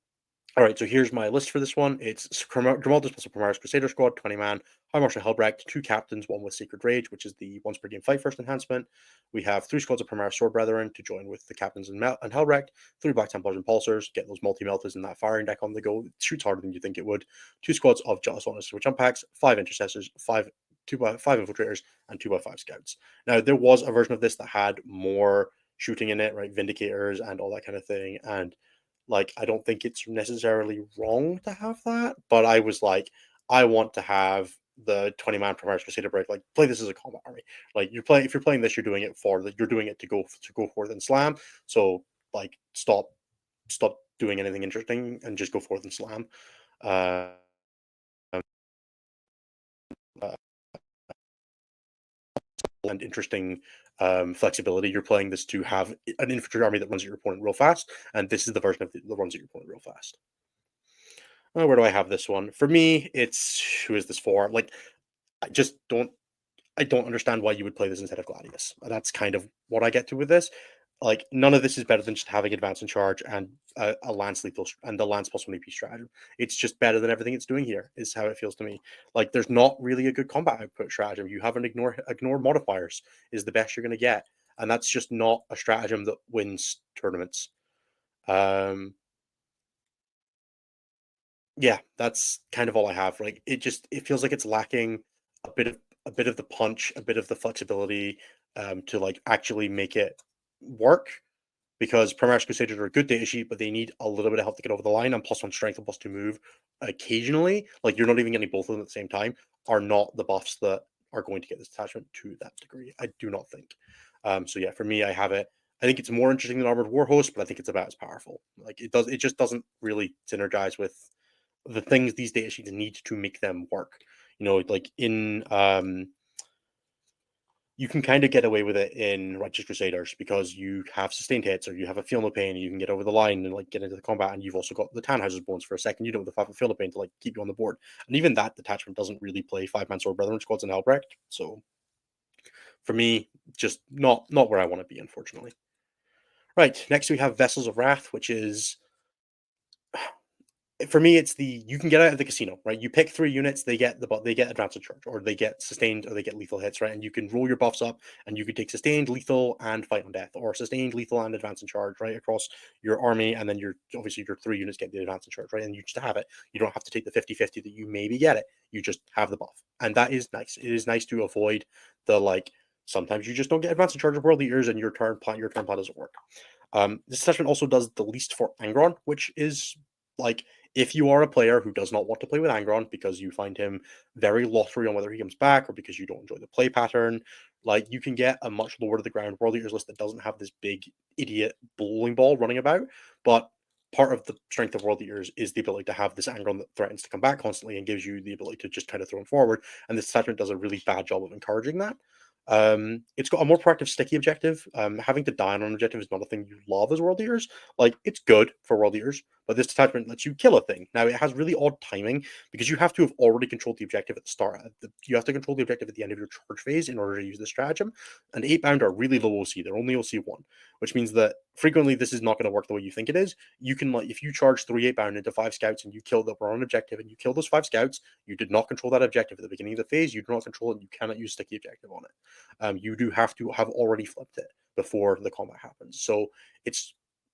Speaker 1: All right, so here's my list for this one. It's Grimaldus plus a Primaris Crusader squad, 20 man, High Marshal Helbrecht, 2 captains, one with Sacred Rage, which is the once per game fight first enhancement. We have 3 squads of Primaris Sword Brethren to join with the captains and Helbrecht, 3 Black Templars and Pulsars, get those multi-meltas and that firing deck on the go. It shoots harder than you think it would. 2 squads of Jealous Honest with jump packs, 5 intercessors, 5 2x5 infiltrators, and 2x5 scouts. Now, there was a version of this that had more shooting in it, right? Vindicators and all that kind of thing. And like, I don't think it's necessarily wrong to have that, but I was like, I want to have the 20-man Primaris Crusader break. Like, play this as a combat army. Like, if you're playing this, you're doing it to go forth and slam. So, like, stop doing anything interesting and just go forth and slam. Uh, uh, and interesting flexibility. You're playing this to have an infantry army that runs at your opponent real fast, and this is the version of that runs at your opponent real fast. Where do I have this one? For me, it's who is this for? Like, I just don't I don't understand why you would play this instead of Gladius. That's kind of what I get to with this. Like, none of this is better than just having advance in charge and a lance lethal and the lance plus 1 AP stratagem. It's just better than everything it's doing here, is how it feels to me. Like, there's not really a good combat output stratagem. You have an ignore modifiers is the best you're going to get, and that's just not a stratagem that wins tournaments. Um, yeah, that's kind of all I have. Like, it feels like it's lacking a bit of the punch, a bit of the flexibility to like actually make it work. Because Primaris Crusaders are a good data sheet, but they need a little bit of help to get over the line. And +1 strength and +2 move occasionally, like you're not even getting both of them at the same time, are not the buffs that are going to get this attachment to that degree. I do not think. So yeah, for me, I have it. I think it's more interesting than Armored Warhost, but I think it's about as powerful. Like it just doesn't really synergize with the things these data sheets need to make them work. You know, like in you can kind of get away with it in Righteous Crusaders because you have sustained hits or you have a feel no pain and you can get over the line and like get into the combat, and you've also got the Tannhauser's bones for a second. You don't have the feel no pain to like keep you on the board. And even that detachment doesn't really play 5-man sword brethren squads in Helbrecht. So for me, just not where I want to be, unfortunately. Right, next we have Vessels of Wrath, which is for me, it's the you can get out of the casino, right? You pick 3 units, they get advanced charge, or they get sustained, or they get lethal hits, right? And you can roll your buffs up, and you can take sustained, lethal, and fight on death, or sustained, lethal, and advance in charge, right, across your army, and then obviously your 3 units get the advance in charge, right? And you just have it. You don't have to take the 50-50 that you maybe get it. You just have the buff, and that is nice. It is nice to avoid the like. Sometimes you just don't get advance in charge of world leaders, and your turn plan doesn't work. This session also does the least for Angron, which is like if you are a player who does not want to play with Angron because you find him very lottery on whether he comes back or because you don't enjoy the play pattern, like you can get a much lower to the ground World Eaters list that doesn't have this big idiot bowling ball running about. But part of the strength of World Eaters is the ability to have this Angron that threatens to come back constantly and gives you the ability to just kind of throw him forward. And this attachment does a really bad job of encouraging that. It's got a more proactive sticky objective. Having to die on an objective is not a thing you love as World Eaters. Like, it's good for World Eaters, but this detachment lets you kill a thing. Now, it has really odd timing because you have to have already controlled the objective at the start. You have to control the objective at the end of your charge phase in order to use this stratagem. And 8-bound are really low OC. They're only OC 1, which means that frequently this is not going to work the way you think it is. You can, like, if you charge 3 8-bound into 5 scouts and you kill that were on an objective and you kill those 5 scouts, you did not control that objective at the beginning of the phase. You do not control it, and you cannot use sticky objective on it. You do have to have already flipped it before the combat happens. So it's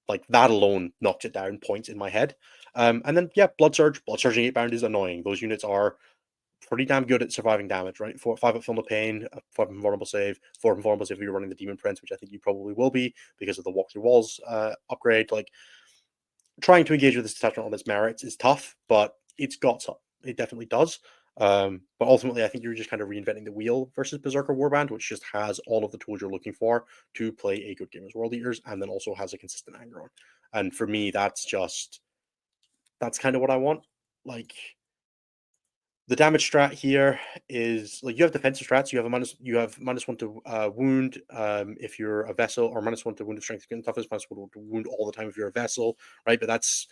Speaker 1: like that alone knocks it down points in my head. And then yeah, Blood Surging 8-bound is annoying. Those units are pretty damn good at surviving damage, right? 5 at Feel No Pain, 5 Invulnerable Save, 4 Invulnerable Save if you're running the Demon Prince, which I think you probably will be because of the Walk Through Walls upgrade. Like, trying to engage with this detachment on its merits is tough, but it's got some. It definitely does. But ultimately, I think you're just kind of reinventing the wheel versus Berserker Warband, which just has all of the tools you're looking for to play a good game as World Eaters, and then also has a consistent anger on. And for me, that's kind of what I want. Like, the damage strat here is like you have defensive strats. You have -1 to wound if you're a vessel, or -1 to wound of strength and toughness, -1 to wound all the time if you're a vessel, right? But that's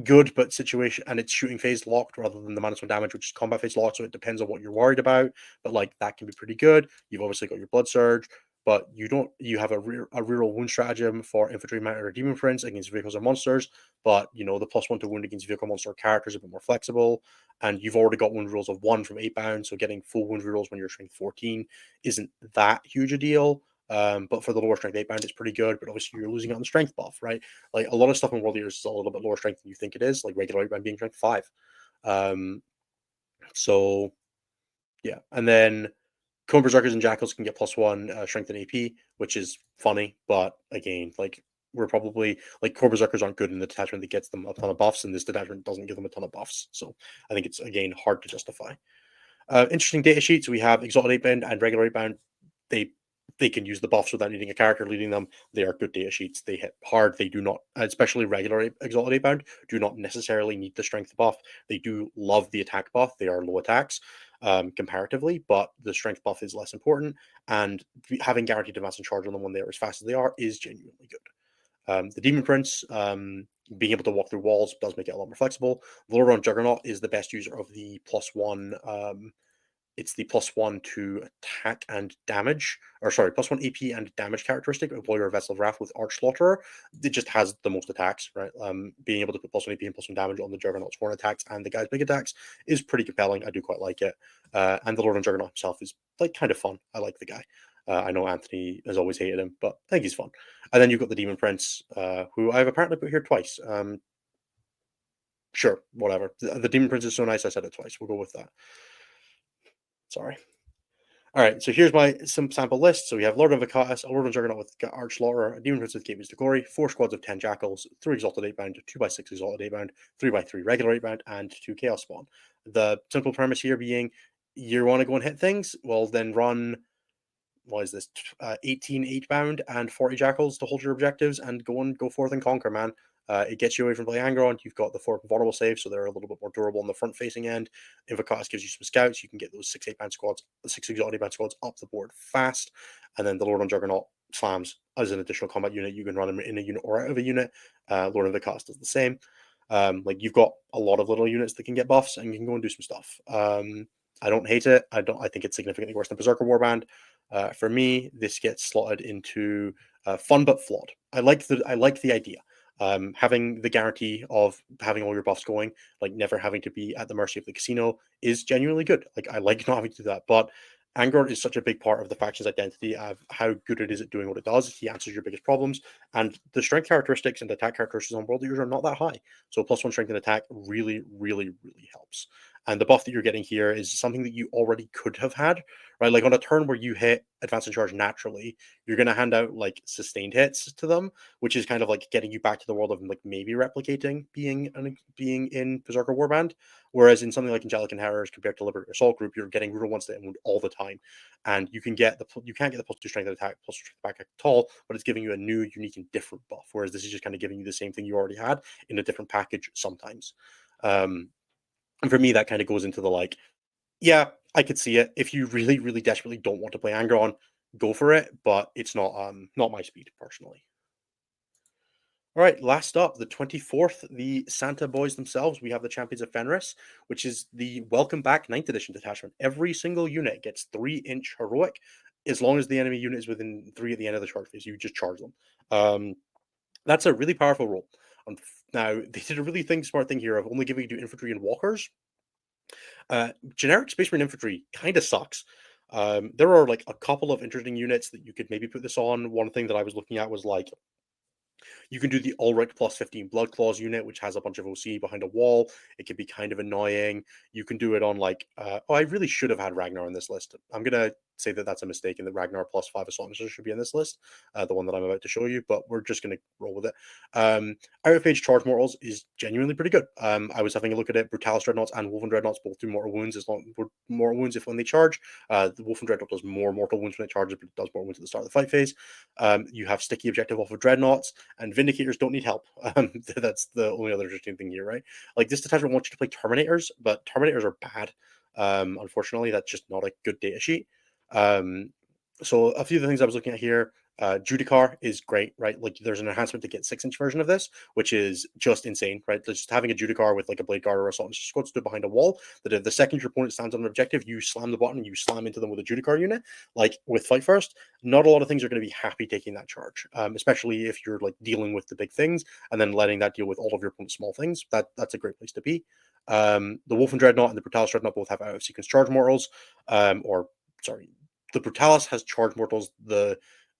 Speaker 1: good, but situation, and it's shooting phase locked rather than the -1 damage, which is combat phase locked. So it depends on what you're worried about, but like that can be pretty good. You've obviously got your blood surge, but you have a reroll wound stratagem for infantry, mount, or demon prince against vehicles and monsters. But you know the +1 to wound against vehicle, monster, characters is a bit more flexible, and you've already got wound rolls of 1 from 8-bound, so getting full wound rerolls when you're strength 14 isn't that huge a deal. But for the lower strength 8-bound, it's pretty good. But obviously, you're losing out on the strength buff, right? Like a lot of stuff in World Eaters is a little bit lower strength than you think it is, like regular 8-bound being strength 5. Um, so yeah, and then Cone Berserkers and Jackals can get +1 strength and AP, which is funny, but again, like we're probably like Core Berserkers aren't good in the detachment that gets them a ton of buffs, and this detachment doesn't give them a ton of buffs. So I think it's again hard to justify. Interesting data sheets. We have Exalted 8-bound and regular 8-bound. They they can use the buffs without needing a character leading them. They are good data sheets. They hit hard. They do not, especially regular Exalted Bound, do not necessarily need the strength buff. They do love the attack buff. They are low attacks comparatively, but the strength buff is less important. And having guaranteed advance and charge on them when they are as fast as they are is genuinely good. The Demon Prince, being able to walk through walls does make it a lot more flexible. Lord Juggernaut is the best user of the +1 it's the +1 to attack and damage, or sorry, +1 AP and damage characteristic of Warrior Vessel of Wrath with Arch Slaughterer. It just has the most attacks, right? Being able to put +1 AP and +1 damage on the Juggernaut's horn attacks and the guy's big attacks is pretty compelling. I do quite like it. And the Lord on Juggernaut himself is like kind of fun. I like the guy. I know Anthony has always hated him, but I think he's fun. And then you've got the Demon Prince, who I've apparently put here twice. Sure, whatever. The Demon Prince is so nice, I said it twice. We'll go with that. Sorry. All right, so here's my sample list. So we have Lord of Vakatis, a Lord of Juggernaut with Arch Slaughterer, a Demon Prince with Gateways to Glory, 4 squads of 10 Jackals, 3 Exalted 8-bound, 2x6 Exalted 8-bound, 3x3 regular 8-bound, and 2 Chaos Spawn. The simple premise here being you want to go and hit things, well, then run, what is this, 18 8-bound and 40 Jackals to hold your objectives and go forth and conquer, man. It gets you away from playing Angron. You've got the 4 vulnerable saves, so they're a little bit more durable on the front facing end. Invocatus gives you some scouts. You can get those 6 8-band squads, 6 exotic band squads up the board fast. And then the Lord on Juggernaut slams as an additional combat unit. You can run them in a unit or out of a unit. Lord of Vakatis does the same. Like you've got a lot of little units that can get buffs and you can go and do some stuff. I don't hate it. I think it's significantly worse than Berserker Warband. For me, this gets slotted into fun but flawed. I like the idea. Having the guarantee of having all your buffs going, like never having to be at the mercy of the casino, is genuinely good. Like I like not having to do that, but Angron is such a big part of the faction's identity of how good it is at doing what it does. He answers your biggest problems, and the strength characteristics and attack characteristics on World Eaters are not that high. So +1 strength and attack really, really, really helps. And the buff that you're getting here is something that you already could have had, right? Like on a turn where you hit advance and charge naturally, you're going to hand out like sustained hits to them, which is kind of like getting you back to the world of like maybe replicating being in Berserker Warband. Whereas in something like Angelic Inheritors compared to Liberty Assault Group, you're getting Rule 1 State Wound all the time, and you can't get the +2 strength and attack +2 strength back at all, but it's giving you a new, unique, and different buff. Whereas this is just kind of giving you the same thing you already had in a different package sometimes. And for me, that kind of goes into the like, yeah, I could see it. If you really, really desperately don't want to play Angron, go for it. But it's not my speed personally. All right, last up, the 24th, the Santa Boys themselves. We have the Champions of Fenris, which is the Welcome Back 9th Edition detachment. Every single unit gets 3-inch heroic, as long as the enemy unit is within 3 at the end of the charge phase. You just charge them. That's a really powerful role. Now, they did a really smart thing here of only giving you infantry and walkers. Generic Space Marine infantry kind of sucks. There are like a couple of interesting units that you could maybe put this on. One thing that I was looking at was like you can do the Ulrich +15 Blood Claws unit, which has a bunch of OC behind a wall. It can be kind of annoying. You can do it on like, I really should have had Ragnar on this list. I'm going to say that that's a mistake and that Ragnar +5 Assault Missiles should be on this list, the one that I'm about to show you, but we're just going to roll with it. Out of Page Charge Mortals is genuinely pretty good. I was having a look at it. Brutalis Dreadnoughts and Wolfen Dreadnoughts both do mortal wounds mortal wounds if when they charge. The Wolfen Dreadnought does more mortal wounds when it charges, but it does more wounds at the start of the fight phase. You have sticky objective off of Dreadnoughts, and Vindicators don't need help. That's the only other interesting thing here, right? Like this detachment wants you to play Terminators, but Terminators are bad. Unfortunately, that's just not a good data sheet. So a few of the things I was looking at here, Judicar is great, right? Like there's an enhancement to get 6-inch version of this, which is just insane, right? Just having a Judicar with like a Blade Guard or Assault Squad stood behind a wall, that if the second your opponent stands on an objective, you slam the button and you slam into them with a Judicar unit. Like with Fight First, not a lot of things are going to be happy taking that charge, especially if you're like dealing with the big things and then letting that deal with all of your opponent's small things. That's a great place to be. The Wolfen Dreadnought and the Brutalis Dreadnought both have out of sequence charge mortals, the Brutalis has charge mortals. The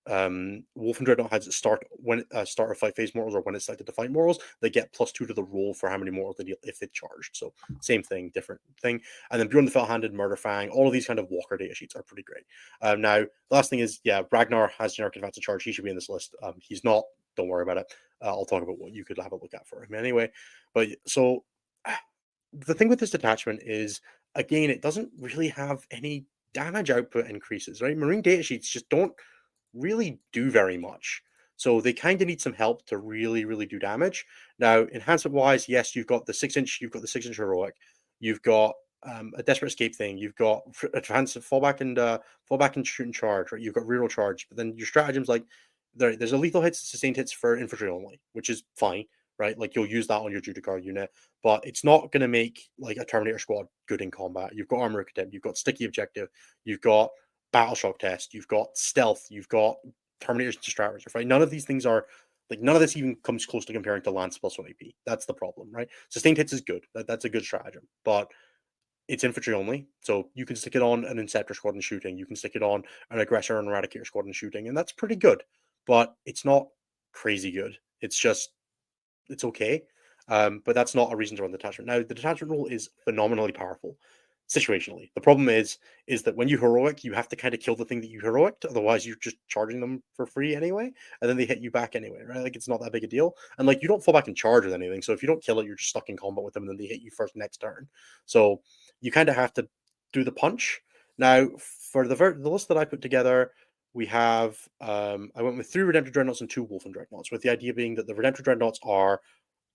Speaker 1: Wolfen Dreadnought has start of fight phase mortals or when it's selected to fight mortals. They get +2 to the roll for how many mortals they deal if it charged. So same thing, different thing. And then Bjorn the Fell-Handed, Murder Fang, all of these kind of walker data sheets are pretty great. Now, the last thing is, yeah, Ragnar has generic advance of charge. He should be in this list. He's not. Don't worry about it. I'll talk about what you could have a look at for him anyway. But so the thing with this detachment is, again, it doesn't really have any damage output increases, right? Marine data sheets just don't really do very much. So they kind of need some help to really, really do damage. Now, enhancement wise, yes, you've got the 6 inch heroic, you've got a desperate escape thing, you've got advanced fallback and shoot and charge, right? You've got reroll charge, but then your stratagems like there's a lethal hits, sustained hits for infantry only, which is fine, right? Like you'll use that on your Judicar unit, but it's not going to make like a Terminator squad good in combat. You've got armor contempt, you've got sticky objective, you've got battle shock test, you've got stealth, you've got Terminators and Strators, right? None of these things are like none of this even comes close to comparing to Lance plus 1 AP. That's the problem, right? Sustained hits is good. That's a good stratagem, but it's infantry only. So you can stick it on an Inceptor squad and shooting. You can stick it on an Aggressor and Eradicator squad and shooting, and that's pretty good. But it's not crazy good. It's just it's okay. But that's not a reason to run the detachment. Now, the detachment rule is phenomenally powerful situationally. The problem is that when you heroic, you have to kind of kill the thing that you heroic, otherwise you're just charging them for free anyway, and then they hit you back anyway, right? Like it's not that big a deal. And like you don't fall back and charge with anything. So if you don't kill it, you're just stuck in combat with them, and then they hit you first next turn. So you kind of have to do the punch. Now, for the list that I put together, we have I went with 3 Redemptor Dreadnoughts and 2 Wolfen Dreadnoughts, with the idea being that the Redemptor Dreadnoughts are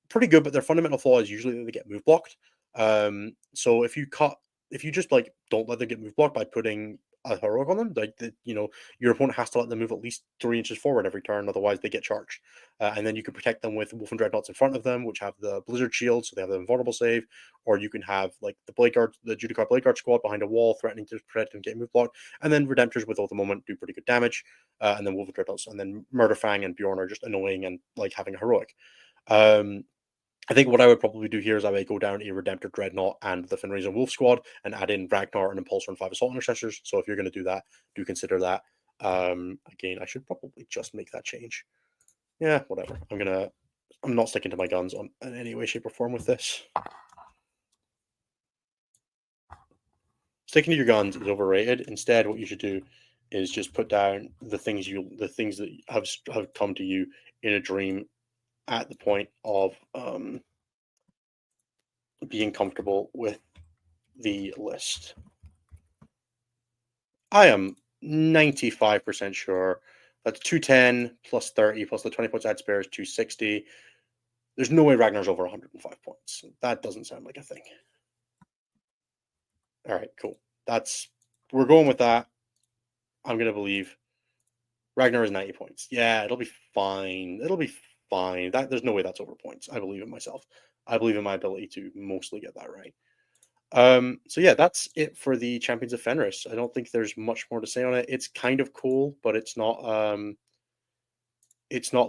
Speaker 1: pretty good, but their fundamental flaw is usually that they get move blocked. So if you just like don't let them get move blocked by putting a heroic on them, like your opponent has to let them move at least 3 inches forward every turn, otherwise they get charged. And then you can protect them with Wolfen Dreadnoughts in front of them, which have the Blizzard Shield, so they have the invulnerable save, or you can have like the Judicar Blade Guard squad behind a wall, threatening to protect them getting move blocked, and then Redemptors with all the moment do pretty good damage, and then Wolfen Dreadnoughts, and then Murderfang and Bjorn are just annoying and like having a heroic. Um, I think what I would probably do here is I would go down a Redemptor Dreadnought and the Fenrir Wolf Squad and add in Ragnar and Impulsor and 5 Assault Intercessors. So if you're going to do that, do consider that. Again, I should probably just make that change. Yeah, whatever. I'm not sticking to my guns on in any way, shape, or form with this. Sticking to your guns is overrated. Instead, what you should do is just put down the things that have come to you in a dream at the point of being comfortable with the list. I am 95% sure that's 210 plus 30 plus the 20 points ad spare is 260. There's no way Ragnar's over 105 points. That doesn't sound like a thing. All right, cool. We're going with that. I'm going to believe Ragnar is 90 points. Yeah, it'll be fine. It'll be fine. There's no way that's over points. I believe in myself. I believe in my ability to mostly get that right. So yeah, that's it for the Champions of Fenris. I don't think there's much more to say on it. It's kind of cool, but it's not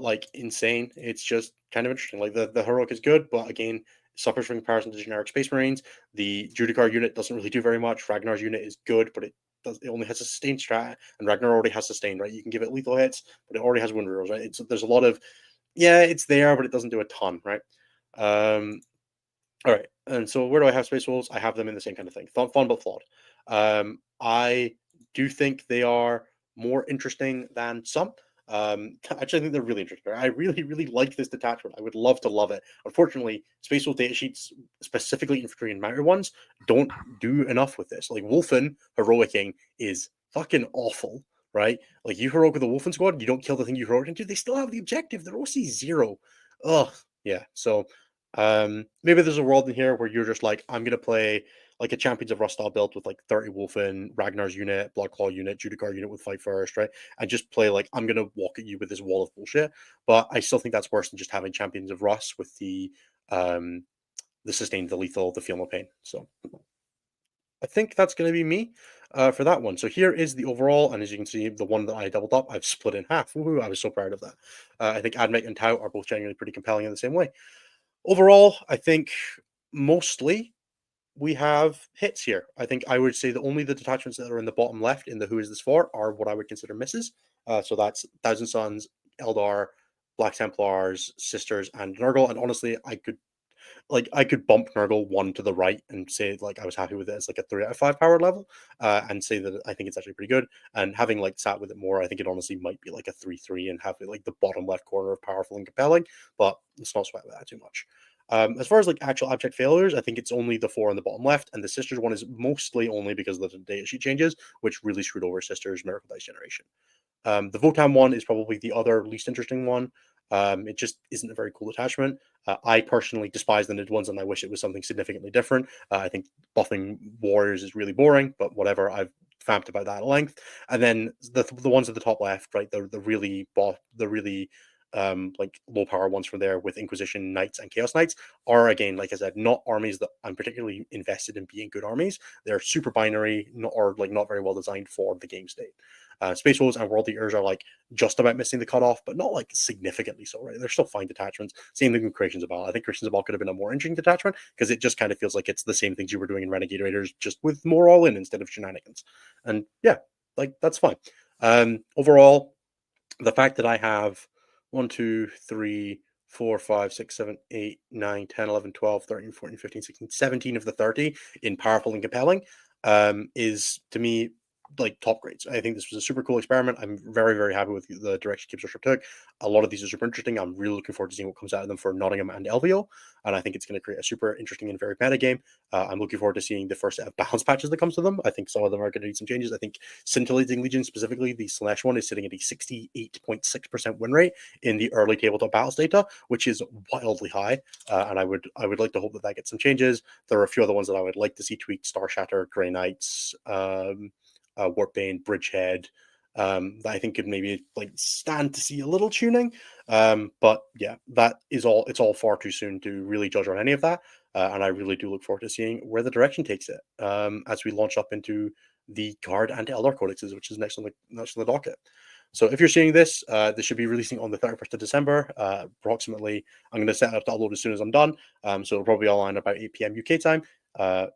Speaker 1: like insane. It's just kind of interesting. Like the heroic is good, but again, suffers from comparison to generic Space Marines. The Judicar unit doesn't really do very much. Ragnar's unit is good, but it only has a sustained strat, and Ragnar already has sustained, right? You can give it lethal hits, but it already has wind rerolls, right? There's a lot of it's there, but it doesn't do a ton, right? All right, and so where do I have Space Wolves? I have them in the same kind of thing. Fun but flawed. I do think they are more interesting than some. Actually, I think they're really interesting. I really, really like this detachment. I would love to love it. Unfortunately, Space Wolf datasheets, specifically infantry and mounted ones, don't do enough with this. Like Wolfen heroicing is fucking awful, right? Like you heroic with a Wolfen squad, you don't kill the thing you heroic into. They still have the objective. They're OC 0. Ugh, yeah. So maybe there's a world in here where you're just like, I'm gonna play like a Champions of Rust style build with like 30 Wolfen, Ragnar's unit, Bloodclaw unit, Judicar unit with Fight First, right? And just play like I'm gonna walk at you with this wall of bullshit. But I still think that's worse than just having Champions of Rust with the sustained, the lethal, the feel no pain. So I think that's gonna be me for that one. So here is the overall, and as you can see, the one that I doubled up, I've split in half. Woohoo, I was so proud of that. I think Admec and Tau are both genuinely pretty compelling in the same way. Overall, I think mostly we have hits here. I think I would say that only the detachments that are in the bottom left in the Who Is This For are what I would consider misses. So that's Thousand Sons, Eldar, Black Templars, Sisters, and Nurgle. And honestly, I could bump Nurgle one to the right and say like I was happy with it as like a 3 out of 5 power level, and say that I think it's actually pretty good. And having like sat with it more, I think it honestly might be like a 3-3 and have it like the bottom left corner of powerful and compelling. But let's not sweat with that too much. As far as like actual abject failures, I think it's only the 4 on the bottom left, and the Sisters one is mostly only because of the data sheet changes, which really screwed over Sisters Miracle Dice Generation. The Votan one is probably the other least interesting one. It just isn't a very cool attachment. I personally despise the Nid ones, and I wish it was something significantly different. I think buffing warriors is really boring, but whatever. I've famped about that at length. And then the ones at the top left, right, the really like low power ones from there with Inquisition Knights and Chaos Knights are, again, like I said, not armies that I'm particularly invested in being good armies. They're super binary, or like not very well designed for the game state. Space Wolves and World Eaters are like just about missing the cutoff, but not like significantly so, right? They're still fine detachments. Same thing with Creations of All. I think Creations of All could have been a more interesting detachment because it just kind of feels like it's the same things you were doing in Renegade Raiders, just with more all in instead of shenanigans. And yeah, like that's fine. Overall, the fact that I have 1, 2, 3, 4, 5, 6, 7, 8, 9, 10, 11, 12, 13, 14, 15, 16, 17 of the 30 in powerful and compelling is to me like top grades. I think this was a super cool experiment. I'm very, very happy with the direction Keep Worship took. A lot of these are super interesting. I'm really looking forward to seeing what comes out of them for Nottingham and LVO. And I think it's going to create a super interesting and very meta game. I'm looking forward to seeing the first set of balance patches that comes to them. I think some of them are going to need some changes. I think Scintillating Legion, specifically the Slanesh one, is sitting at a 68.6% win rate in the early tabletop battles data, which is wildly high. And I would like to hope that that gets some changes. There are a few other ones that I would like to see tweaked: Star Shatter, Grey Knights, Warpbane, Bridgehead. That I think could maybe like stand to see a little tuning. But yeah, that is all. It's all far too soon to really judge on any of that. And I really do look forward to seeing where the direction takes it as we launch up into the Guard and Eldar codexes, which is next on the docket. So if you're seeing this, this should be releasing on the 31st of December, approximately. I'm going to set it up to upload as soon as I'm done. So it'll probably all line about 8 p.m. UK time.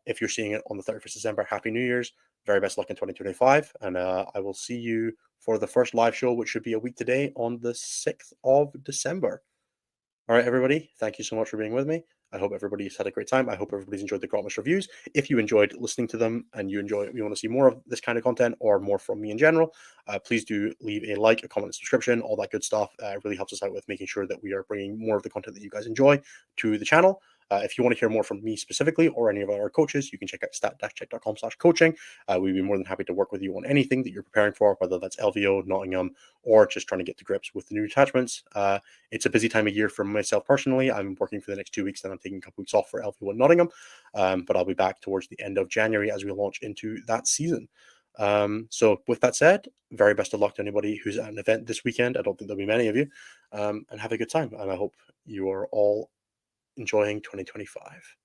Speaker 1: If you're seeing it on the 31st of December, Happy New Year's. Very best luck in 2025. And I will see you for the first live show, which should be a week today on the 6th of December. All right, everybody. Thank you so much for being with me. I hope everybody's had a great time. I hope everybody's enjoyed the Grotmas reviews. If you enjoyed listening to them and you want to see more of this kind of content or more from me in general, please do leave a like, a comment, a subscription, all that good stuff. It really helps us out with making sure that we are bringing more of the content that you guys enjoy to the channel. If you want to hear more from me specifically or any of our coaches, you can check out stat-check.com/coaching. We'd be more than happy to work with you on anything that you're preparing for, whether that's LVO, Nottingham, or just trying to get to grips with the new attachments. It's a busy time of year for myself personally. I'm working for the next 2 weeks, then I'm taking a couple weeks off for LVO and Nottingham. But I'll be back towards the end of January as we launch into that season. So with that said, very best of luck to anybody who's at an event this weekend. I don't think there'll be many of you. And have a good time. And I hope you are all enjoying 2025.